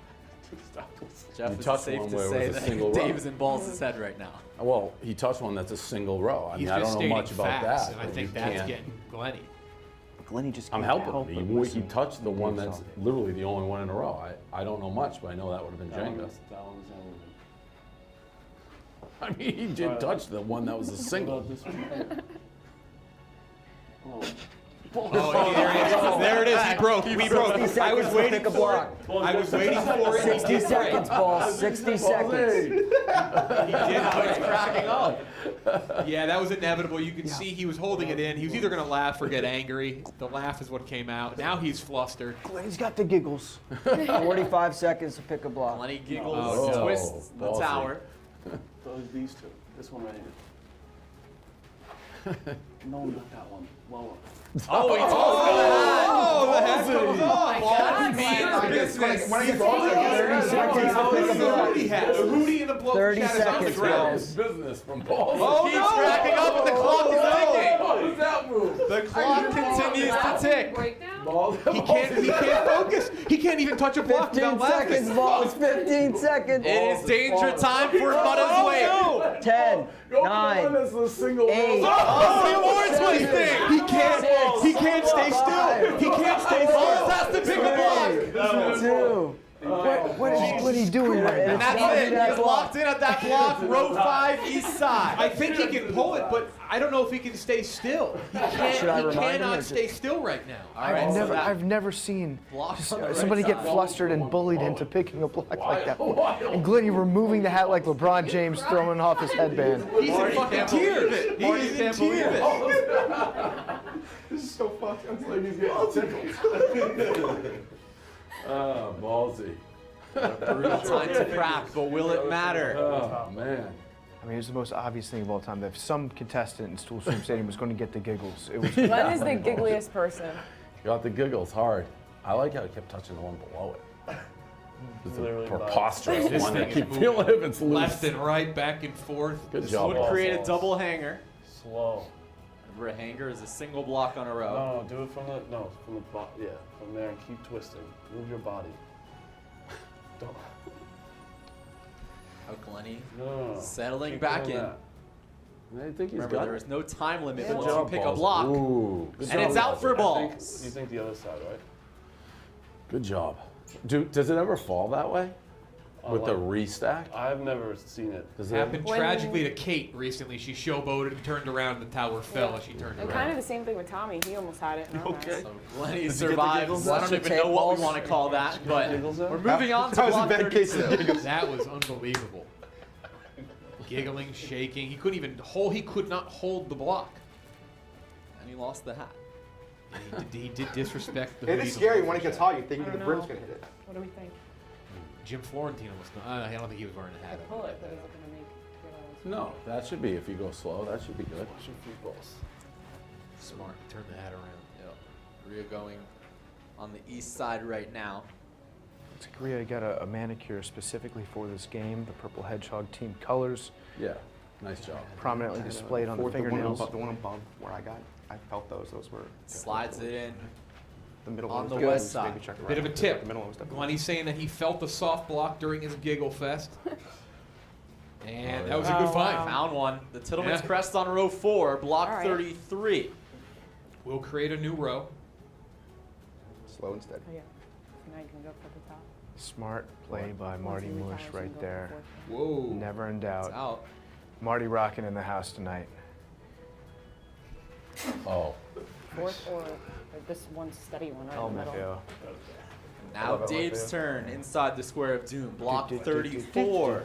Stop listening. Jeff, You is touched it safe one to where it say was a that single row. Dave is in balls' head right now? Well, he touched one that's a single row. I He's mean, I just don't know stating much about facts, that. and I but think you that's can't- getting Glenny. Glenny just I'm can't helping help him. but He listen touched the to one Dave's that's all day. literally the only one in a row. I don't know much, but I know that would have been That Jenga. one's everything. I mean, he did touch the one that was a single. What about this one? Oh. Oh, there it is. There it is. He broke. He broke. 60 I was seconds to waiting pick a for block. it. I was waiting for it. 60 seconds, balls. 60 seconds. He did. It's cracking up. Yeah, that was inevitable. You could see he was holding it in. He was either going to laugh or get angry. The laugh is what came out. Now he's flustered. Glenny's got the giggles. 45 seconds to pick a block. Glenny giggles, Oh, no. twists the Ballsy. tower. These two. This one right here. No, not that one. Lower. Oh, he tossed the head comes off. God, When I get balls, I get 30 seconds to pick a block. The Hootie and the blow 30 shot is on the seconds, ground. balls. Business from balls. Oh, Keeps no. racking up, and the clock is ticking. What was that move? The clock continues to tick. Breakdown? Balls. He can't focus. He can't even touch a block 15 without laughing. seconds, balls. 15 seconds. It is danger time for Muddah's wave. 10, Go 9, on, that's a single 8. Oh, the Lord's thing. He can't stay still. He can't stay Balls still. has to pick a block. 2. What is he doing right And now? that's it. He's locked in at that block, row 5, east side. I think he can pull it, but I don't know if he can stay still. He Should I remind him or cannot just- stay still right now. I've never seen somebody get flustered and bullied into picking a block like that. And Glenny removing the hat like LeBron James throwing off his headband. He's in fucking tears. He's in tears. This is so fucked. It's like he's getting tickled. Ballsy. Time to crack, but will it matter? Oh, man. I mean, it's the most obvious thing of all time that if some contestant in Stool Stream Stadium was going to get the giggles, it was. Glenn is the giggliest person. Got the giggles hard. I like how he kept touching the one below it. It's a preposterous one. I keep feeling if it's loose. Left and right, back and forth. Good This job. would create a balls. double hanger. Slow. Remember, a hanger is a single block on a row. No, do it from the yeah, from there and keep twisting. Move your body. Don't. How Glenny No. settling Keep back doing in. that. I think he's Remember, got there it. is no time limit Yeah. once Good you job, pick a Ballsy. block. Ooh, good And job, it's out for Ballsy. balls. You think the other side, right? Good job. Does it ever fall that way? With the like- restack? I've never seen it. Does it? Happened When- tragically to Kate recently. She showboated and turned around and the tower fell as she turned And around. kind of the same thing with Tommy. He almost had it. And okay. So Glenny survives. I don't even know what we want to call that, but giggles out? we're moving on to That was a block bad case of 32. giggles. That was unbelievable. Giggling, shaking. He couldn't even hold. He could not hold the block. And he lost the hat. And he did disrespect the. It is scary when it gets hot. You think I the don't brim's know. gonna hit it. What do we think? Jim Florentino was not. I don't think he was wearing a I hat. pull it, but is it going to make good odds? No, that should be, if you go slow, that should be good. Watch your free balls. Smart. Turn the hat around. Yep. Rhea going on the east side right now. Korea got a manicure specifically for this game. The purple Hedgehog team colors Yeah, nice job. prominently displayed on the fingernails. The one above where I got, I felt those. Those were Slides it in. the middle on one the was west good. Maybe side. check the Bit of a right. tip. The middle one was definitely. Glenny's saying that he felt the soft block during his giggle fest. And that was a Oh, good find. wow. Found one. The Tittleman's Yeah. Crest on row 4, block All right. 33. We'll create a new row. Slow and steady. Oh, yeah. So now you can go for the top. Smart play by Marty Once he Mush retires, you can right go for there. the fourth one. Whoa. Never in It's doubt. out. Marty rocking in the house tonight. Oh, Fourth or this one steady one right in the Helmet, middle. yeah. Now love it, Dave's yeah. turn inside the square of doom. Block 34.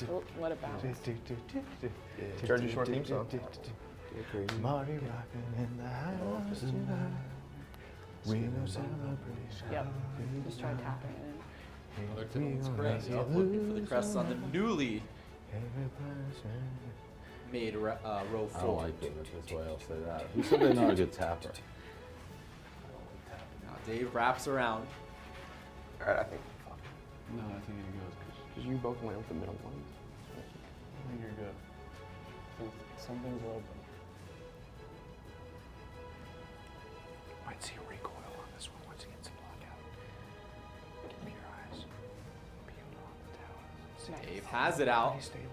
Oh, let it bounce. Jersey Shore theme song. Marty rocking in the house tonight. We no celebration. Yep. Just try tapping it in. Another Tittleman's Crest. Yep, looking for the crest on the newly made row I don't 4. like doing it this way, I'll say that. Who said they're not a good tapper? Now Dave wraps around. All right, I think. No, I think it goes. Because you both went with the middle ones. I think you're good. Some things are open. Might see a recoil on this one once he gets the block out. Keep your eyes peeled on the tower. Dave has it out. Stay stable.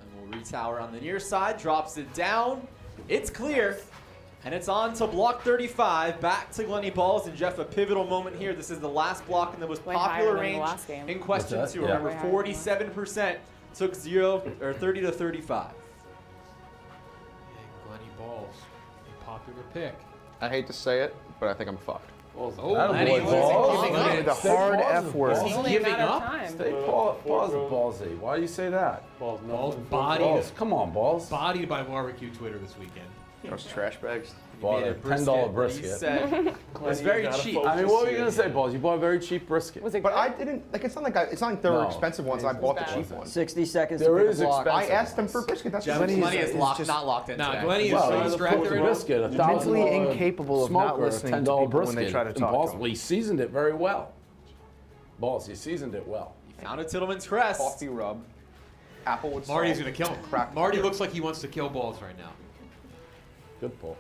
And we'll retower on the near side. Drops it down. It's clear. And it's on to block 35. Back to Glenny Balls. And Jeff, a pivotal moment here. This is the last block in the most Way popular higher than the range last game. in question What's that? 2. Yeah. Remember, Way higher than the last 47% took 30 to 35. And Glenny Balls. A popular pick. I hate to say it, but I think I'm fucked. Oh, Glenny Glenny was Balls. giving Look up. at The Stay hard positive, F word. Balls. It's only a giving matter of up? time. Stay positive, Ballsy. Why do you say that? Balls, no. Balls bodied. Balls, come on, Balls. Bodied by barbecue Twitter this weekend. Those trash bags. Bought Made a $10 brisket. He said it was very cheap. I mean, what were you gonna say, Balls? You bought a very cheap brisket. Was it But good? I didn't like. It's not like it's not like there were No. expensive ones. I bought the bad. cheap ones. 60 seconds There to pick is a block. expensive I asked them for brisket. That's Jeff, what Glenny it is is locked, just- not locked in Nah, today. Glenny is Well, so it's a distracted right now. brisket, a Mentally $1,000 incapable of not smoker, a listening to $10 people when they brisket. try to And talk Balls, to well, him. he seasoned it very well. Balls, he seasoned it well. He found a Tittleman's Crest. Coffee rub. Applewood salt. Marty's going to kill him. Cracked Marty butter. looks like he wants to kill Balls right now. Good pull.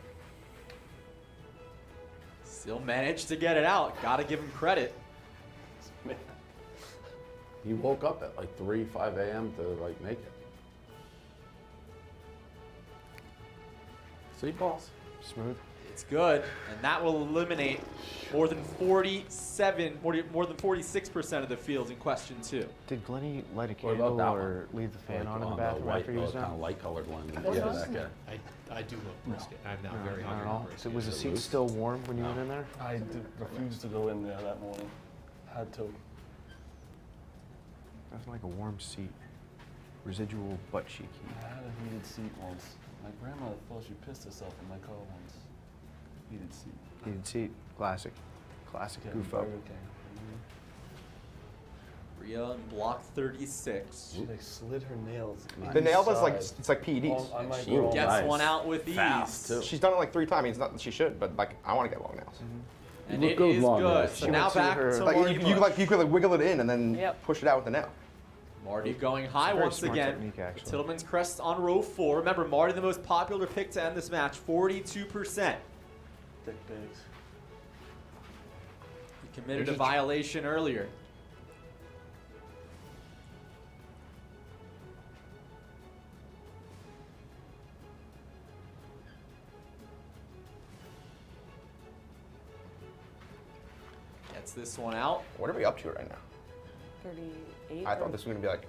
Still managed to get it out. Got to give him credit. He woke up at like 3, 5 a.m. to like make it. See, boss. Smooth. It's good, and that will eliminate more than 46% of the fields in question 2. Did Glenny light a What about candle that or leave the fan on in the the bathroom white, after he was kind of done? light colored one. Yeah, that guy. I do love brisket. I'm now very Not at hungry all. for So brisket. was the seat still warm when you went in there? I refused to go in there that morning. Had to. Nothing like a warm seat. Residual butt cheek heat. I had a heated seat once. My grandmother thought she pissed herself in my car once. Heated seat. Heated seat. Classic. Classic Yeah, goof up. Burger King. Rhea in block 36. She like slid her nails. The nail was like, inside. it's like PEDs. I might She grow Gets Nice. one out with ease. Fast, too. She's done it like 3 times. It's not, she should, but like, I want to get long nails. And Look it good is long good. nails. So She now went to back her- to Like, Marty you Bush. like, you could like wiggle it in and then Yep. push it out with the nail. Marty going high very once smart again. technique, actually. Tillman's crest on row 4. Remember, Marty the most popular pick to end this match, 42%. Thick bigs. He committed a violation earlier. Gets this one out. What are we up to right now? 38. I thought this was going to be like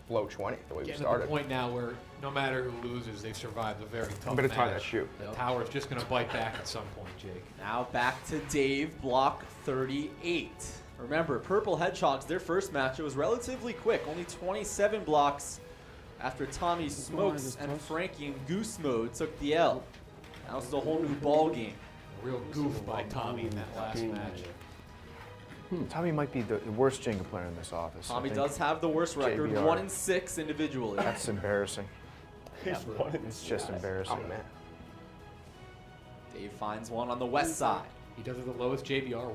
flow 20 the way we Getting to the started. point now where no matter who loses, they've survived a very tough I'm going to tie match. that shoe. The tower's just going to bite back at some point, Jake. Now back to Dave, block 38. Remember, Purple Hedgehogs, their first match, it was relatively quick, only 27 blocks after Tommy Smokes and Frankie in Goose Mode took the L. Now it's a whole new ball game. A real goof by Tommy in that last match. Tommy might be the worst Jenga player in this office. I Tommy think. does have the worst record, JBR. 1-6 individually. That's embarrassing. It's just Oh, embarrassing. man. Dave finds one on the west side. He does it the lowest JBR,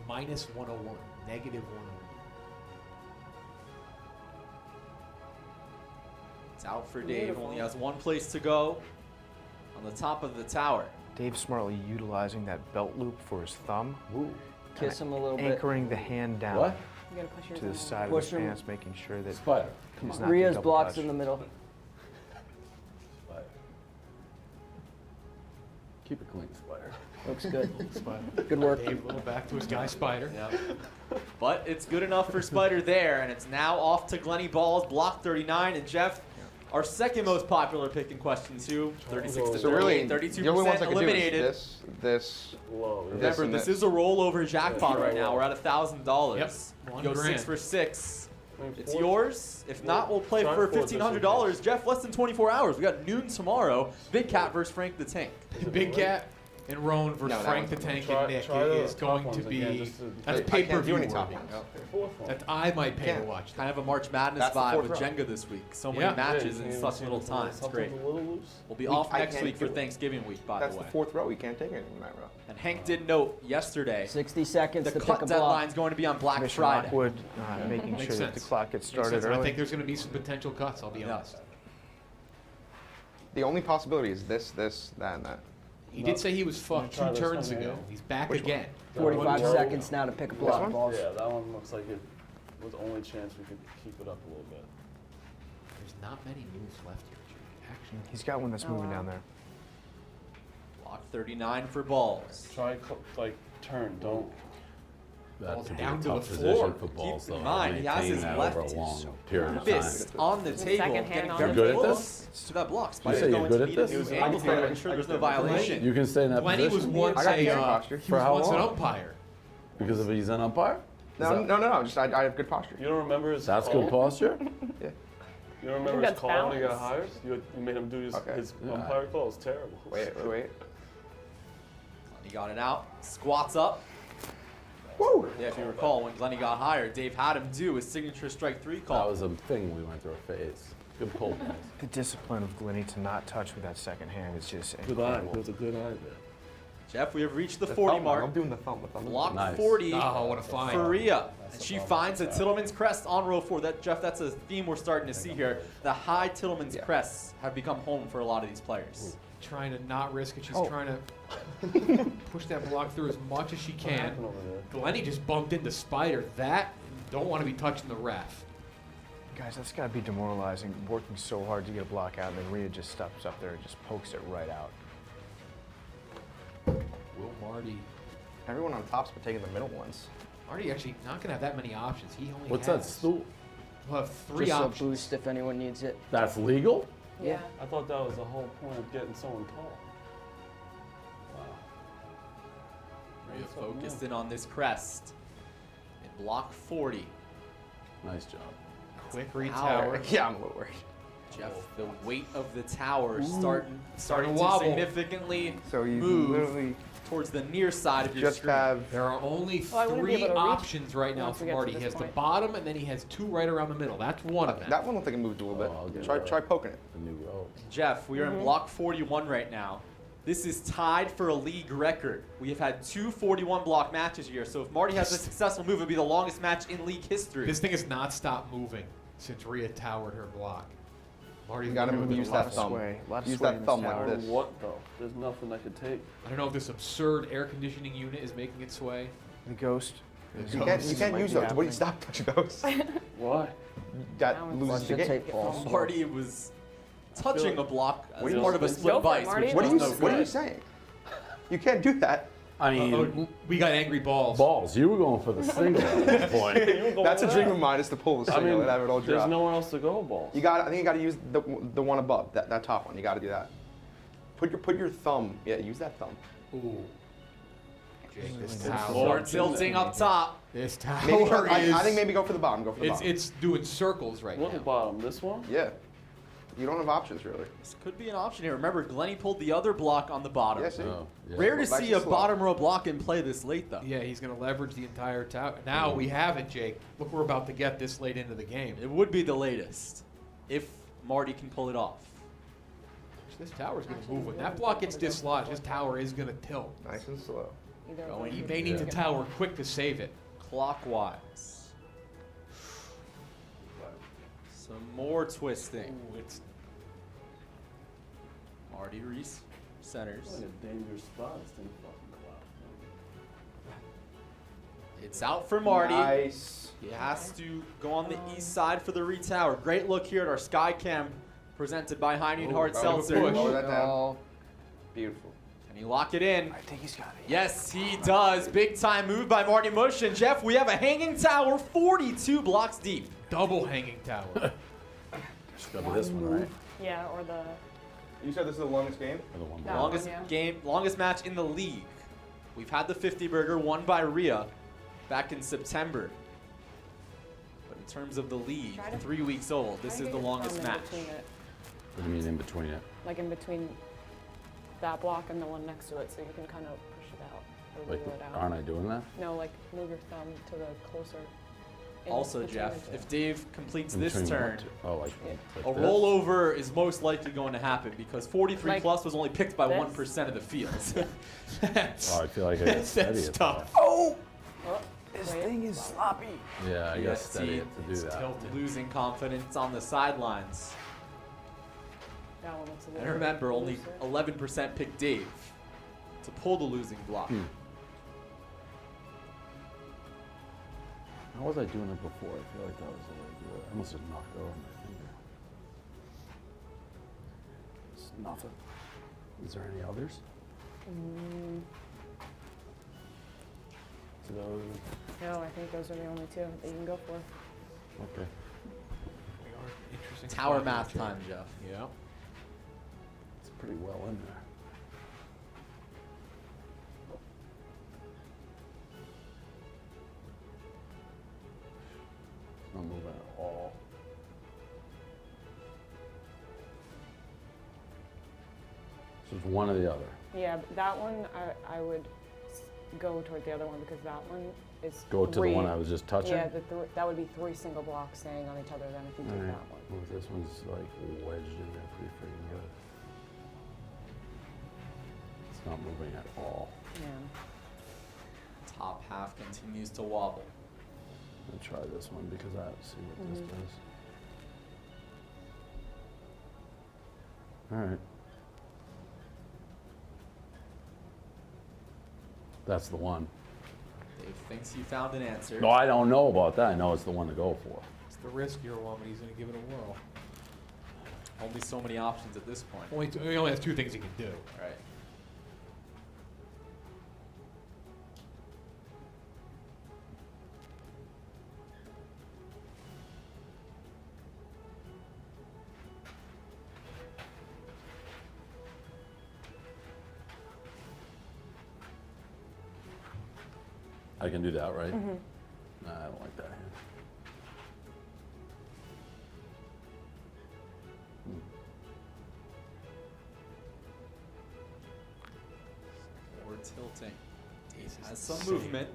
minus 101, negative 101. It's out for Dave, only has one place to go on the top of the tower. Dave smartly utilizing that belt loop for his thumb. Kiss him a little bit. Anchoring the hand down What? You gotta push yours to the in. side of Push his him. pants, making sure that Spider. he's not Rhea's double blocks touched. in the middle. Spider. Keep it clean, Spider. Looks good. Spider. Good work. Dave, a little back to his guy Spider. But it's good enough for Spider there, and it's now off to Glenny Balls, block 39, and Jeff, our second most popular pick in question 2, 36 to So really, 38, the only ones 32% I could do eliminated. is this. Whoa. Remember, and this this. is a rollover jackpot right now. We're at $1,000. Yep, $1 Go grand. 6 for 6. It's Four- yours. If not, we'll play try for four just in $1,500. case. Jeff, less than 24 hours. We got noon tomorrow. Big Cat versus Frank the Tank. Big Cat and Roan versus No, that Frank the one's- Tank Try- and Nick try the is top going to ones be again, just to- that's I pay per can't do view any top worthy. ones. Fourth one. That I might pay to Can't. watch. Kind of a March Madness That's the vibe fourth with row. Jenga this week. So many Yeah. matches Yeah, in you such see little if time. It's great. something's a little loose. We'll be off I next can't week for do it. Thanksgiving week, by That's the the way. 4th row. You can't take anything in that row. And Hank did note yesterday 60 seconds the to pick cut a block. deadline's going to be on Black Commissioner Friday. Lockwood making Makes sure that the sense. clock gets Makes started sense. And I early. think there's going to be some potential cuts, I'll be Yeah. honest. The only possibility is this, that, and that. He did say he was fucked try 2 this turns one, ago. yeah. He's back Which one? again. 45 One- seconds now to pick a block. one? Balls. Yeah, that one looks like it was the only chance we could keep it up a little bit. There's not many moves left here, Jake. Actually, He's got one that's moving down there. Block 39 for balls. Try like turn, don't. That's a down down to the tough floor. position for balls, Keep in though. mind, he has Maintain his that left over a long period of fist time. on the table, second hand getting on very the You're good at close to that block. Spider's say you're going good to at meet this? a new I angle can here to stand- ensure I there's can no stand- violation. You can stay in that Glenny was position once I got a good posture. he For was how once an long? umpire. because if he's an umpire. No. Just I have good posture. You don't remember his That's call? good posture. Yeah. You don't remember I his think call that's when he got balance. hired? You made him do his Okay. umpire call. It's terrible. Wait. He got it out, squats up. Woo! Yeah, if you recall, when Glenny got hired, Dave had him do his signature strike 3 call. That was a thing we went through a phase. Good pull, guys. The discipline of Glenny to not touch with that second hand is just Good eye. incredible. It was a good eye there. Jeff, we have reached the The 40 thumb, mark. I'm doing the thumb. The thumb. Block Nice. 40 Oh, what a find. for Rhea. And she finds a Tillman's crest on row 4. Jeff, that's a theme we're starting to see here. The high Tillman's crests have become home for a lot of these players. Trying to not risk it. She's Oh. trying to push that block through as much as she can. happened over there? Glenny just bumped into Spider. That, don't want to be touching the ref. Guys, that's got to be demoralizing, working so hard to get a block out, and then Rhea just steps up there and just pokes it right out. Will Marty. Everyone on top's been taking the middle ones. Marty actually not going to have that many options. He only What's has. that, Stool? We'll have 3 Just a options. boost if anyone needs it. That's legal? Yeah. I thought that was the whole point of getting someone tall. Rhea focused in on this crest. In block 40. Nice job. Quick retower. Tower. Yeah, I'm a little worried. Jeff, the weight of the tower starting Starting to to wobble. significantly So you move literally towards the near side of your just screen. have. There are only Oh, I wouldn't be 3 able to reach options right now once for we get to Marty. He this has the point. bottom, and then he has 2 right around the middle. That's one of them. That one looked like it moved a little Oh, I'll bit. get Try it. try poking it. The new row. Jeff, we are in block 41 right now. This is tied for a league record. We have had 2 41 block matches here, so if Marty has a successful move, it would be the longest match in league history. This thing has not stopped moving since Rhea towered her block. Marty's You gotta moving with use a that lot of thumb. sway. A lot of Use sway that in this thumb tower. like this. What though? There's nothing I could take. I don't know if this absurd air conditioning unit is making it sway. The ghost. You can't use those. What do you stop touching those? Why? That Now it's- loses Watch the it game. take falls. Marty was touching a block as What do you- part of a Go split for it, vice, Marty. which What does are you no What are you good. saying? You can't do that. I mean, We got angry balls. balls. You were going for the single at this point. That's a dream of mine is to pull the I single mean, and have it all there's drop. nowhere else to go, balls. You got. I think you got to use the one above that top one. You got to do that. Put your thumb. Yeah, use that thumb. Ooh. Jake, this More tower. tilting up top. This tower Maybe is. I think maybe go for the bottom. Go for the bottom. It's doing circles right What now. bottom? This one? Yeah. You don't have options really. This could be an option here. Remember, Glenny pulled the other block on the bottom. Yeah, see? Oh, yeah. Rare to Back see to a slow. bottom row block in play this late, though. Yeah, he's going to leverage the entire tower. Now we have it, Jake. Look, we're about to get this late into the game. It would be the latest if Marty can pull it off. This tower's going to move. When that block gets dislodged, this tower is going to tilt. Nice and slow. Either Going way. He may need to tower quick to save it. Clockwise. Some more twisting. Ooh, it's Marty Reese centers. It's like a dangerous spot. This thing fucking cloud. It's out for Marty. Nice. He has to go on the east side for the retower. Great look here at our sky cam presented by Heine Hard oh, Seltzer. push. Lower that down. Oh, Beautiful. Can he lock it in? I think he's got it. Yes, he does. Big time move by Marty Mush. And Jeff, we have a hanging tower 42 blocks deep. double hanging tower. Should go to this one, right? Yeah, or the. You said this is the longest game? Or the one That below? Longest one, yeah. game, longest match in the league. We've had the 50 burger won by Rhea back in September. But in terms of the league, Try to- 3 weeks old, this Try to is get the your longest thumb in match. between it, What do you mean in between it? like in between that block and the one next to it, so you can kind of push it out or Like, wiggle it out. aren't I doing that? No, like move your thumb to the closer. in Also, between Jeff, the two. if Dave completes In this between what turn, two? Oh, like a this? rollover is most likely going to happen because 43 Like plus was only picked by this? 1% of the field. Oh, I feel like I got steady That's at tough. that. Oh, This wait. thing is sloppy. Yeah, I got Yes, steady see, to do it's that. tilted. Losing confidence on the sidelines. That one looks a little And remember, only looser. 11% picked Dave to pull the losing block. How was I doing it before? I feel like that was the way to do it. I must have knocked it over my finger. It's nothing. Is there any others? To those. No, I think those are the only two that you can go for. Okay. Interesting Tower spot math here, time, Jake. Jeff. Yeah. It's pretty well in there. It's not moving at all. So it's one or the other. Yeah, but that one I would go toward the other one because that one is. Go to the three- one I was just touching? Yeah, that would be 3 single blocks staying on each other. Then if you take Alright. that one. Well, this one's like wedged in there pretty freaking good. It's not moving at all. Yeah. Top half continues to wobble. I'm gonna try this one because I have to see what this does. All right. That's the one. Dave thinks he found an answer. No, I don't know about that. I know it's the one to go for. It's the riskier one, but he's going to give it a whirl. Only so many options at this point. He only has 2 things he can do. All right. I can do that, right? Nah, I don't like that hand. Or tilting. This Has is some insane. movement.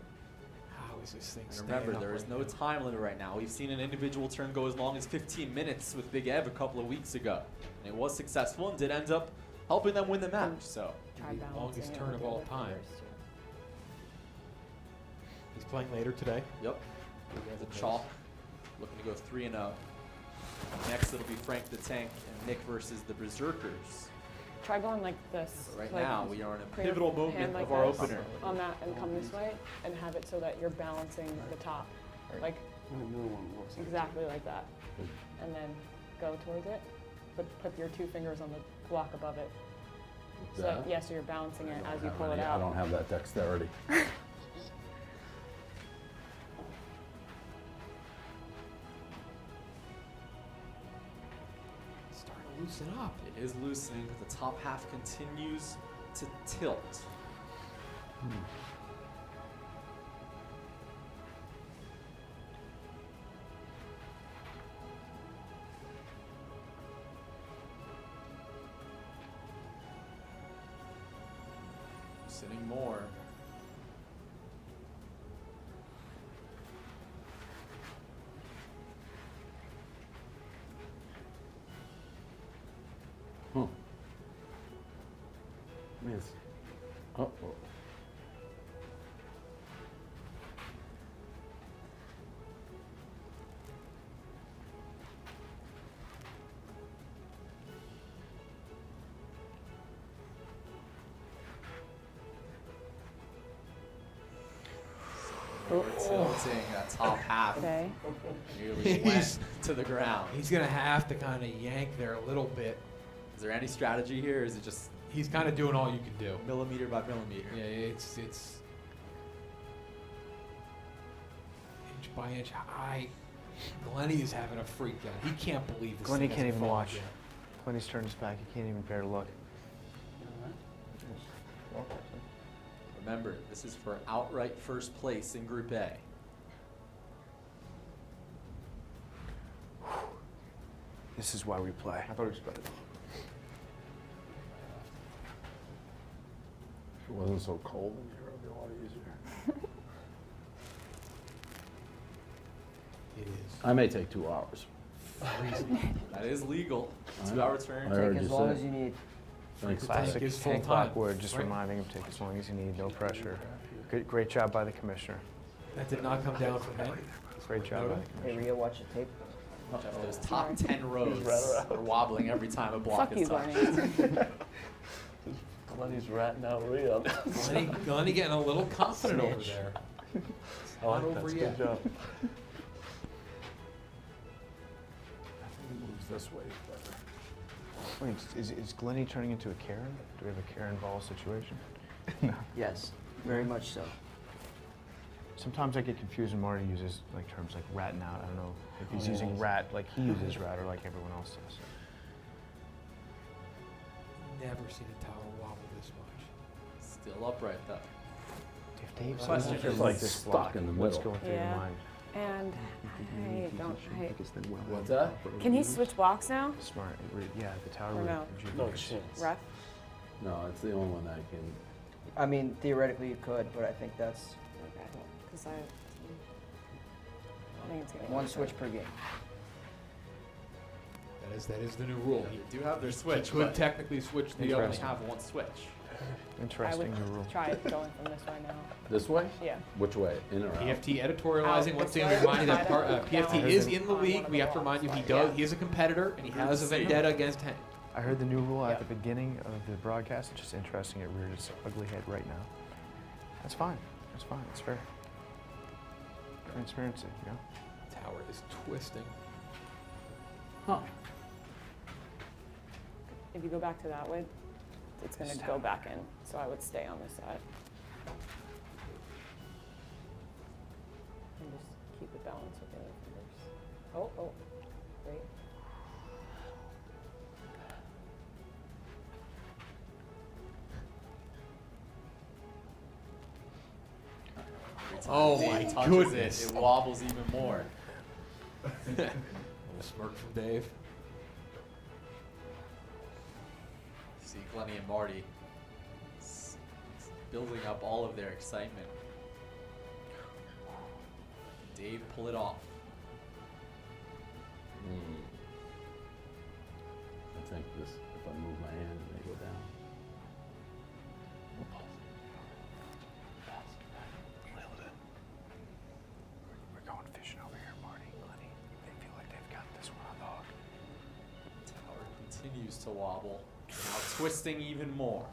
How is this thing And staying remember, up there is right no now? time limit right now. We've seen an individual turn go as long as 15 minutes with Big Ev a couple of weeks ago. And it was successful and did end up helping them win the match. So Try The balancing longest it turn with of the all other time. fingers, too. He's playing later today. Yep. The chalk looking to go 3-0. Next it'll be Frank the Tank and Nick versus the Berserkers. Try going like this. But right like, now we are in a put your pivotal moment hand like of our this opener. on that and come this way and have it so that you're balancing the top. Like exactly like that. And then go towards it. But put your 2 fingers on the block above it. So that, yeah, so you're balancing it as you pull it out. I don't have that dexterity. It's starting to loosen up. It is loosening, but the top half continues to tilt. Sitting more. Miss. Uh-oh. We're tilting that top half. Okay. Nearly went to the ground. He's going to have to kind of yank there a little bit. Is there any strategy here, or is it just He's kind of doing all you can do. millimeter by millimeter? Yeah, it's inch by inch. Glenny is having a freak out. He can't believe this. Glenny thing can't hasn't even fallen watch. yet. Glenny's turned his back. He can't even bear to look. Remember, this is for outright first place in Group A. This is why we play. I thought it was better. If it wasn't so cold in here, it would be a lot easier. It is. I may take 2 hours. That is legal. 2-hour turn. I heard Take as you long say. as you need. Thanks. Classic Take his full Hank time. Lockwood, just Right. reminding him, take as long as you need, no pressure. Great job by the commissioner. That did not come down from him. Great job by the Hey, commissioner. Rhea, watch the tape. Jeff, those top 10 rows are wobbling every time a block Fuck is you, touched. Glenny. Glenny's ratting out Rhea. Glenny getting a little confident over Snitch. there. I like Not that. over It's a yet. Good job. I think it moves this way better. Wait, is Glenny turning into a Karen? Do we have a Karen ball situation? Yes, very much so. Sometimes I get confused when Marty uses like terms like ratting out. I don't know if he's using rat like he uses rat or like everyone else does. Never seen a tower wobble this much. Still upright though. If Dave's Question looking is like like this stuck block, in the what's middle. going through your Yeah. mind? And I don't. What's that? Can he switch blocks now? Smart. Yeah, the tower Or would no? No rejuvenate. chance. Ref? No, it's the only one I can. I mean, theoretically you could, but I think that's Okay. Because I think it's getting one better. switch per game. That is the new rule. They do have their switch, Could but technically switch the they only other. have one switch. I Interesting would new rule. try it going from this way now. This way? Yeah. Which way? In or out? PFT editorializing. Out Once this again, way, remind you that try to PFT down is on in the one league. of We the have to remind you he blocks. does. He is a competitor and he has a vendetta against Hank. I heard the new rule at the beginning of the broadcast. It's just interesting. It reared its ugly head right now. That's fine. That's fine. It's fair. Transparency, you know? Tower is twisting. Huh. If you go back to that way, it's going to go back in. So I would stay on this side. And just keep it balanced with the other fingers. Oh, great. Oh Dave my touches goodness. It wobbles even more. Little smirk from Dave. See Glenny and Marty building up all of their excitement. Dave pull it off. I think this, if I move my hand, it may go down. We're going fishing over here, Marty, Glenny. They feel like they've got this one on the hook. Tower continues to wobble, now twisting even more.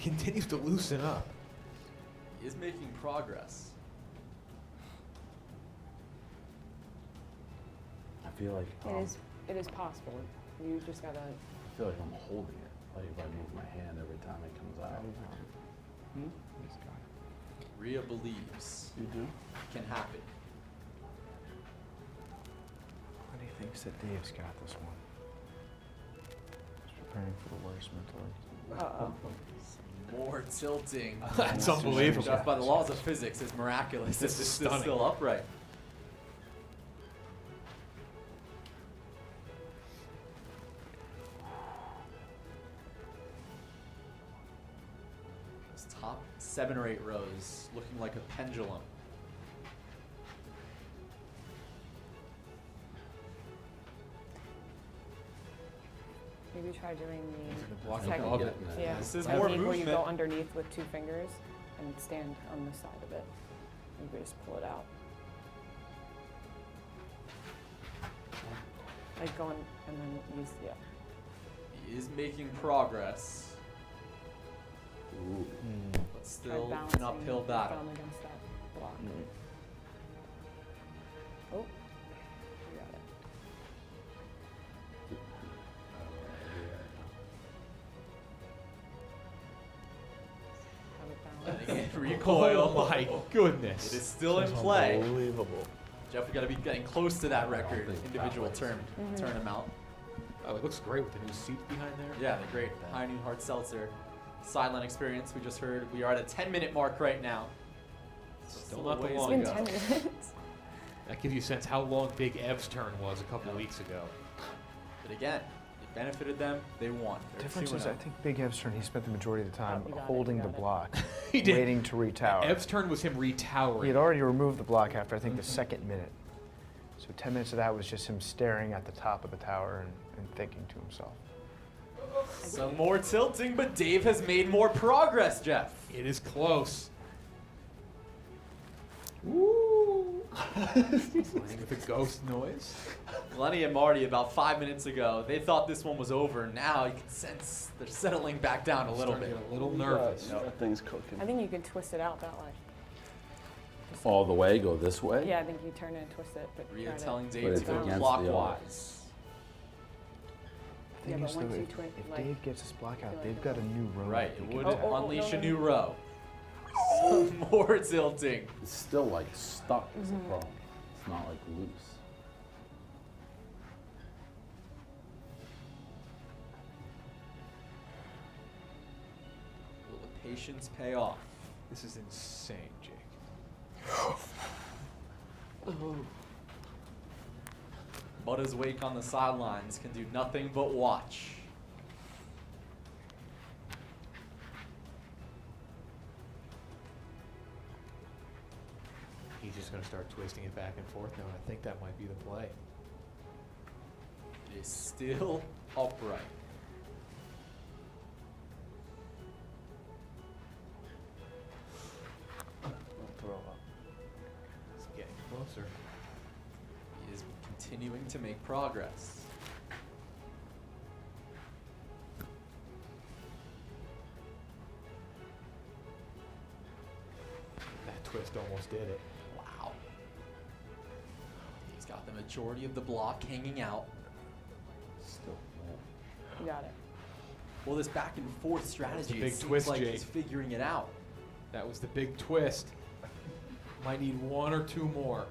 Continues to loosen up. He is making progress. I feel like It is possible. You just got to. I feel like I'm holding it. Like if I move my hand every time it comes out. Rhea believes You do? it can happen. Glenny thinks that Dave's got this one. He's preparing for the worst mentally. More tilting. That's unbelievable. Just by the laws of physics, it's miraculous. This is is stunning. still upright. Those top 7 or 8 rows looking like a pendulum. Maybe try doing block the second. above it. Yeah. This is technique more where you movement. go underneath with 2 fingers and stand on the side of it. You can just pull it out. Like going and then use, yeah. He is making progress, Ooh. but Try still balancing an uphill your battle. thumb against that block. Oh, you got it. Have it balanced. And again, recoil. Oh my goodness. It is still in play. Unbelievable. Jeff, we got to be getting close to that record individual turn amount. Oh, it looks great with the new seat behind there. Yeah, the great High Noon Hard Seltzer sideline experience we just heard. We are at a 10-minute mark right now. Still not the ways It's long been to go. 10 minutes. That gives you a sense how long Big Ev's turn was a couple weeks ago. But again, it benefited them. They won. The They're difference is, 2-0. I think Big Ev's turn, he spent the majority of the time you got it, holding you the got it. block, He did. waiting to retower. Ev's turn was him retowering. He had already removed the block after, I think, the second minute. So 10 minutes of that was just him staring at the top of the tower and thinking to himself. Some more tilting, but Dave has made more progress, Jeff. It is close. Playing with the ghost noise. Glenny and Marty, about 5 minutes ago, they thought this one was over. Now you can sense they're settling back down a little Starting bit. to get a little nervous. That thing's cooking. I think you can twist it out that way. All the way, go this way? Yeah, I think you turn it and twist it, but Rhea try to- telling But Dave it's to go against the clockwise. The thing Yeah, is, but though, once you if like, Dave gets his block out, feel like they've it got a new row. Right, that it they would can attack. unleash no, a no, new no. row. Some more tilting. It's still like stuck is the problem. It's not like loose. Will the patience pay off? This is insane, Jake. Muddah's wake on the sidelines can do nothing but watch. He's just going to start twisting it back and forth now, and I think that might be the play. It is still upright. It's getting closer. He is continuing to make progress. That twist almost did it. Wow. He's got the majority of the block hanging out. Still. You got it. Well, this back and forth strategy, big it seems twist, like Jake. he's figuring it out. That was the big twist. Might need one or two more.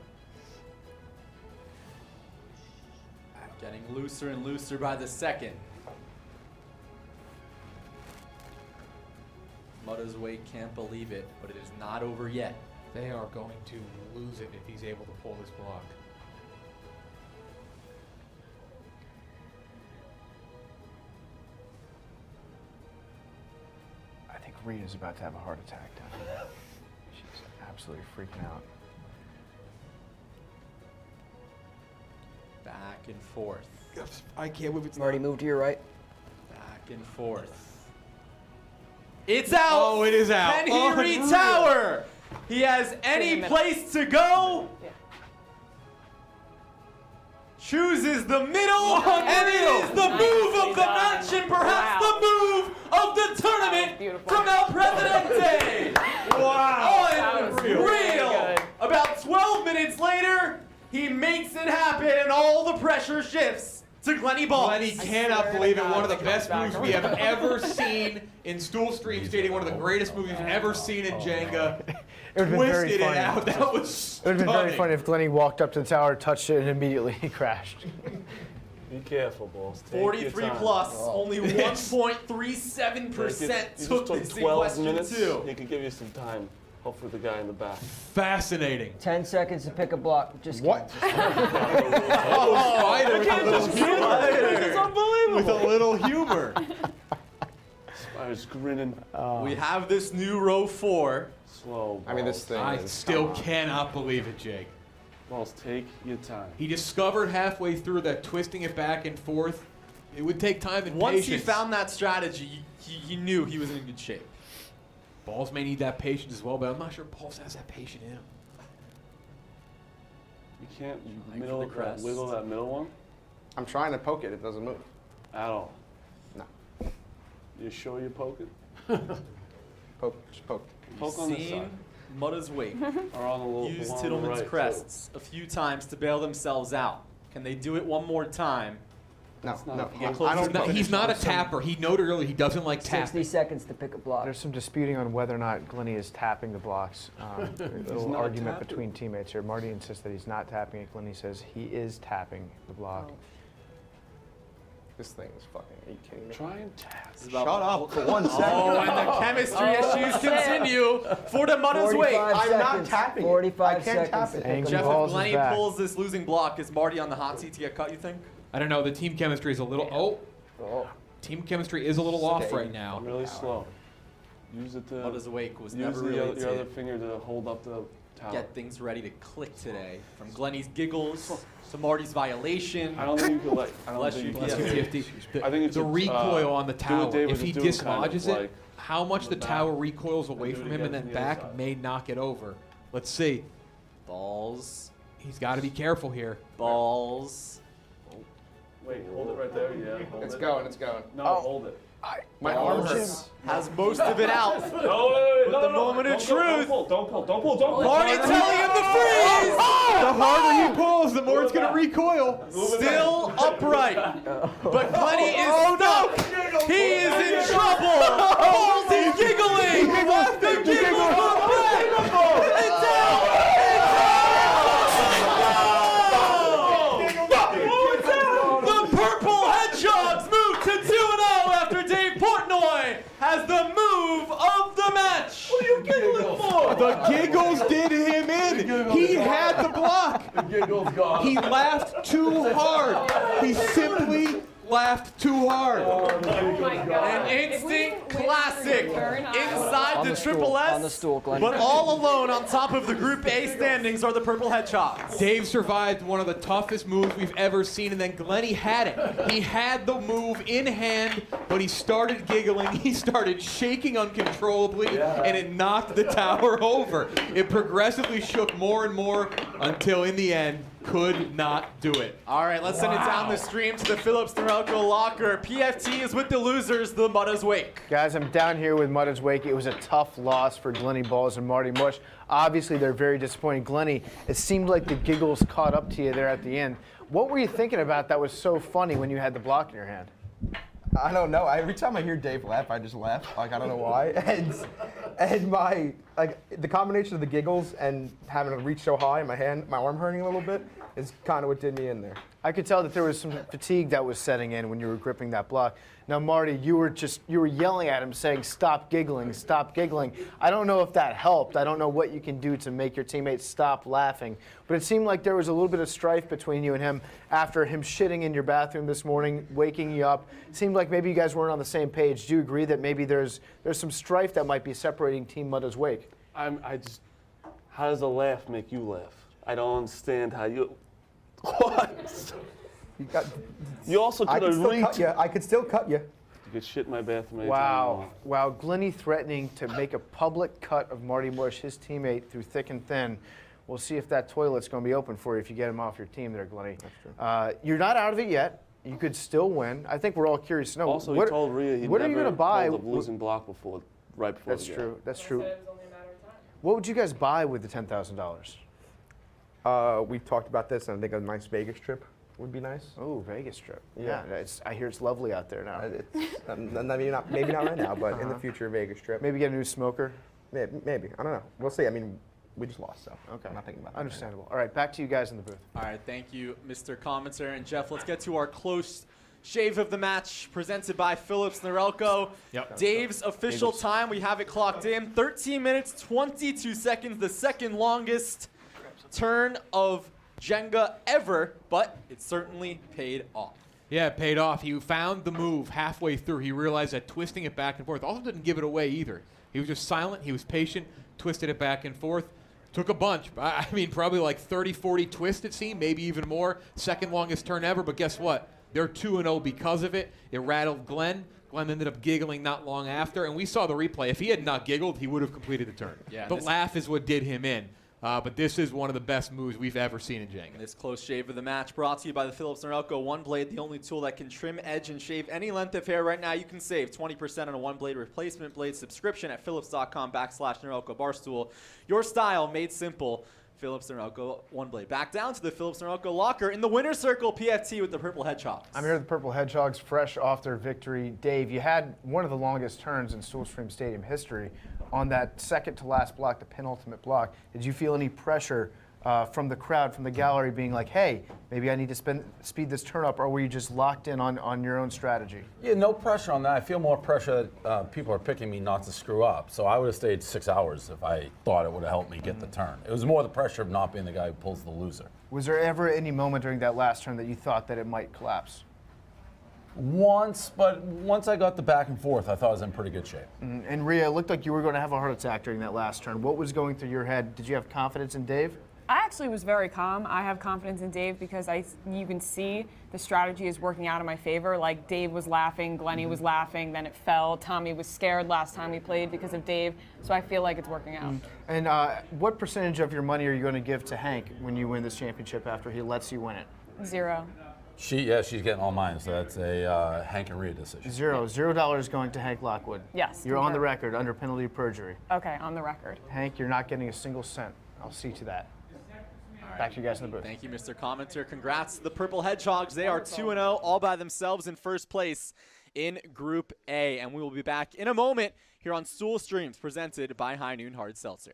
Getting looser and looser by the second. Muddah's weight can't believe it, but it is not over yet. They are going to lose it if he's able to pull this block. I think Rita's about to have a heart attack down here. She's absolutely freaking out. Back and forth. I can't move it. Marty, move to your right. Back and forth. It's out! Oh, it is out. Can he Oh, retower? He has any middle. place to go. Yeah. Chooses the middle, and it is the move of the match and perhaps the move of the tournament Beautiful. from El Presidente. That was Unreal. really good. About 12 minutes later, he makes it happen, and all the pressure shifts to Glenny Balls. Glenny cannot swear to believe it. God, One of the it best comes moves back we have around. ever seen in Stool Stream Stadium. One of the greatest movies we've ever seen in Jenga. It would have been very Twisted it funny. out. That was It would have been very stunning. funny if Glenny walked up to the tower, touched it, and immediately he crashed. Be careful, balls. Take 43 your time. plus, only Yes. 1.37% You took just took this in 12 question minutes. two. He could give you some time. Hopefully the guy in the back. Fascinating. 10 seconds to pick a block. Just What? Spider It's unbelievable. with a little humor. Spider's grinning. We have this new row 4. Slow. I mean, this balls. thing I is. still cannot believe it, Jake. Balls, take your time. He discovered halfway through that twisting it back and forth, it would take time and Once patience. he found that strategy, he knew he was in good shape. Balls may need that patience as well, but I'm not sure Balls has that patience in him. You can't for middle the that, crest. wiggle that middle one I'm trying to poke it. It doesn't move. at all. No. You sure you poke it? Poke. Just poke. Poke on the Seen side. Muddah's weight Or on the little use one on the Tittleman's right, too. crests a few times to bail themselves out. Can they do it one more time? No, not no. a get I closer don't to the poke. He's not a tapper. He noted earlier he doesn't like 60 tapping. seconds to pick a block. There's some disputing on whether or not Glenny is tapping the blocks. A little not argument tapping. between teammates here. Marty insists that he's not tapping it. Glenny says he is tapping the block. This thing is fucking. Are you kidding me? Try and tap. Shut up for 1 second. Oh, and the chemistry issues continue for the Muddah's weight. 45 I'm not seconds. tapping it. 45 I can't tap seconds it. to pick Angry a Jeff, block. balls if is Glenny back. pulls this losing block, is Marty on the hot seat to get cut, you think? I don't know. The team chemistry is a little. Team chemistry is a little off Stay right now. Really slow. Use it to Muddah's wake was use never the really other, your other to finger to hold up the tower. get things ready to click today. From Glenny's giggles to Marty's violation. I don't think you could like. I don't Bless think you, you bless can. you. 50. I think it's the a, recoil on the do what tower. David If he was doing, kind of dislodges it, like how much on the the tower back, recoils away do it from him and again then from the other back side. may knock it over. Let's see. Balls. He's got to be careful here. Balls. Wait, hold it right there. Yeah, hold It's it. going. It's going. No, hold it. My arm Balls. hurts. Has most of it out. No, But the moment of truth. Don't pull. Marty telling him to freeze. The harder he pulls, the more it's going to recoil. Still upright. But Glenny is stuck. He is in trouble. Balls is giggling. The giggles are back. It's out. The purple Hedgehogs move to 2-0 after Dave Portnoy has the move of the match. What are you giggling for? The giggles did him in. He had the block. The giggles gone. He laughed too hard. He simply laughed too hard. An instant classic inside the Triple S. On the stool, Glenny. But all alone on top of the Group A standings are the Purple Hedgehogs. Dave survived one of the toughest moves we've ever seen, and then Glenny had it. He had the move in hand, but he started giggling. He started shaking uncontrollably, and it knocked the tower over. It progressively shook more and more until, in the end, could not do it. All right, let's send it down the stream to the Phillips Norelco locker. PFT is with the losers, the Muddah's Wake. Guys, I'm down here with Muddah's Wake. It was a tough loss for Glenny Balls and Marty Mush. Obviously, they're very disappointed. Glenny, it seemed like the giggles caught up to you there at the end. What were you thinking about that was so funny when you had the block in your hand? I don't know. Every time I hear Dave laugh, I just laugh. Like, I don't know why. And my, like, the combination of the giggles and having to reach so high and my arm hurting a little bit is kind of what did me in there. I could tell that there was some fatigue that was setting in when you were gripping that block. Now, Marty, you were yelling at him saying, stop giggling, stop giggling. I don't know if that helped. I don't know what you can do to make your teammates stop laughing. But it seemed like there was a little bit of strife between you and him after him shitting in your bathroom this morning, waking you up. It seemed like maybe you guys weren't on the same page. Do you agree that maybe there's some strife that might be separating Team Muddah's Wake? How does a laugh make you laugh? I don't understand how you. What? You also could have reached. I could still cut you. You could shit in my bathroom. Wow. Wow. Glenny threatening to make a public cut of Marty Mush, his teammate, through thick and thin. We'll see if that toilet's going to be open for you if you get him off your team there, Glenny. That's true. You're not out of it yet. You could still win. I think we're all curious to know. Also, he told Rhea he'd what are you never going to buy? hold a losing block right before That's the true. game. That's true. What would you guys buy with the $10,000? We've talked about this, and I think a nice Vegas trip would be nice. Oh, Vegas trip. Yeah. I hear it's lovely out there now. Maybe not right now, but in the future, a Vegas trip. Maybe get a new smoker. Maybe. I don't know. We'll see. I mean, we just lost, so okay. I'm not thinking about that. Understandable. All right, back to you guys in the booth. All right, thank you, Mr. Commentator. And Jeff, let's get to our close shave of the match presented by Phillips Norelco. Yep. Dave's official time, we have it clocked in. 13 minutes, 22 seconds, the second longest turn of Jenga ever, but it certainly paid off. Yeah, it paid off. He found the move halfway through. He realized that twisting it back and forth also didn't give it away either. He was just silent. He was patient, twisted it back and forth. Took a bunch. I mean, probably like 30, 40 twists, it seemed, maybe even more. Second longest turn ever, but guess what? They're 2-0 because of it. It rattled Glenn. Glenn ended up giggling not long after, and we saw the replay. If he had not giggled, he would have completed the turn. Yeah, the laugh is what did him in. But this is one of the best moves we've ever seen in Jenga. This close shave of the match brought to you by the Phillips Norelco One Blade, the only tool that can trim, edge, and shave any length of hair. Right now, you can save 20% on a One Blade replacement blade subscription at phillips.com/Norelco Barstool. Your style made simple. Phillips Norelco One Blade. Back down to the Phillips Norelco locker in the winner's circle, PFT with the Purple Hedgehogs. I'm here with the Purple Hedgehogs, fresh off their victory. Dave, you had one of the longest turns in Stool Stadium history on that second to last block, the penultimate block. Did you feel any pressure from the crowd, from the gallery, being like, hey, maybe I need to speed this turn up, or were you just locked in on your own strategy? Yeah, no pressure on that. I feel more pressure that people are picking me not to screw up. So I would have stayed 6 hours if I thought it would have helped me get the turn. It was more the pressure of not being the guy who pulls the loser. Was there ever any moment during that last turn that you thought that it might collapse? Once, but once I got the back and forth, I thought I was in pretty good shape. And Rhea, it looked like you were going to have a heart attack during that last turn. What was going through your head? Did you have confidence in Dave? I actually was very calm. I have confidence in Dave because you can see the strategy is working out in my favor. Like Dave was laughing, Glenny was laughing, then it fell. Tommy was scared last time we played because of Dave. So I feel like it's working out. And what percentage of your money are you going to give to Hank when you win this championship after he lets you win it? 0. She's getting all mine, so that's a Hank and Rhea decision. $0 going to Hank Lockwood. Yes. You're on the record under penalty of perjury. Okay, on the record. Hank, you're not getting a single cent. I'll see to that. Back to you guys in the booth. Thank you, Mr. Commenter. Congrats to the Purple Hedgehogs. They are 2-0 all by themselves in first place in Group A. And we will be back in a moment here on Stool Streams presented by High Noon Hard Seltzer.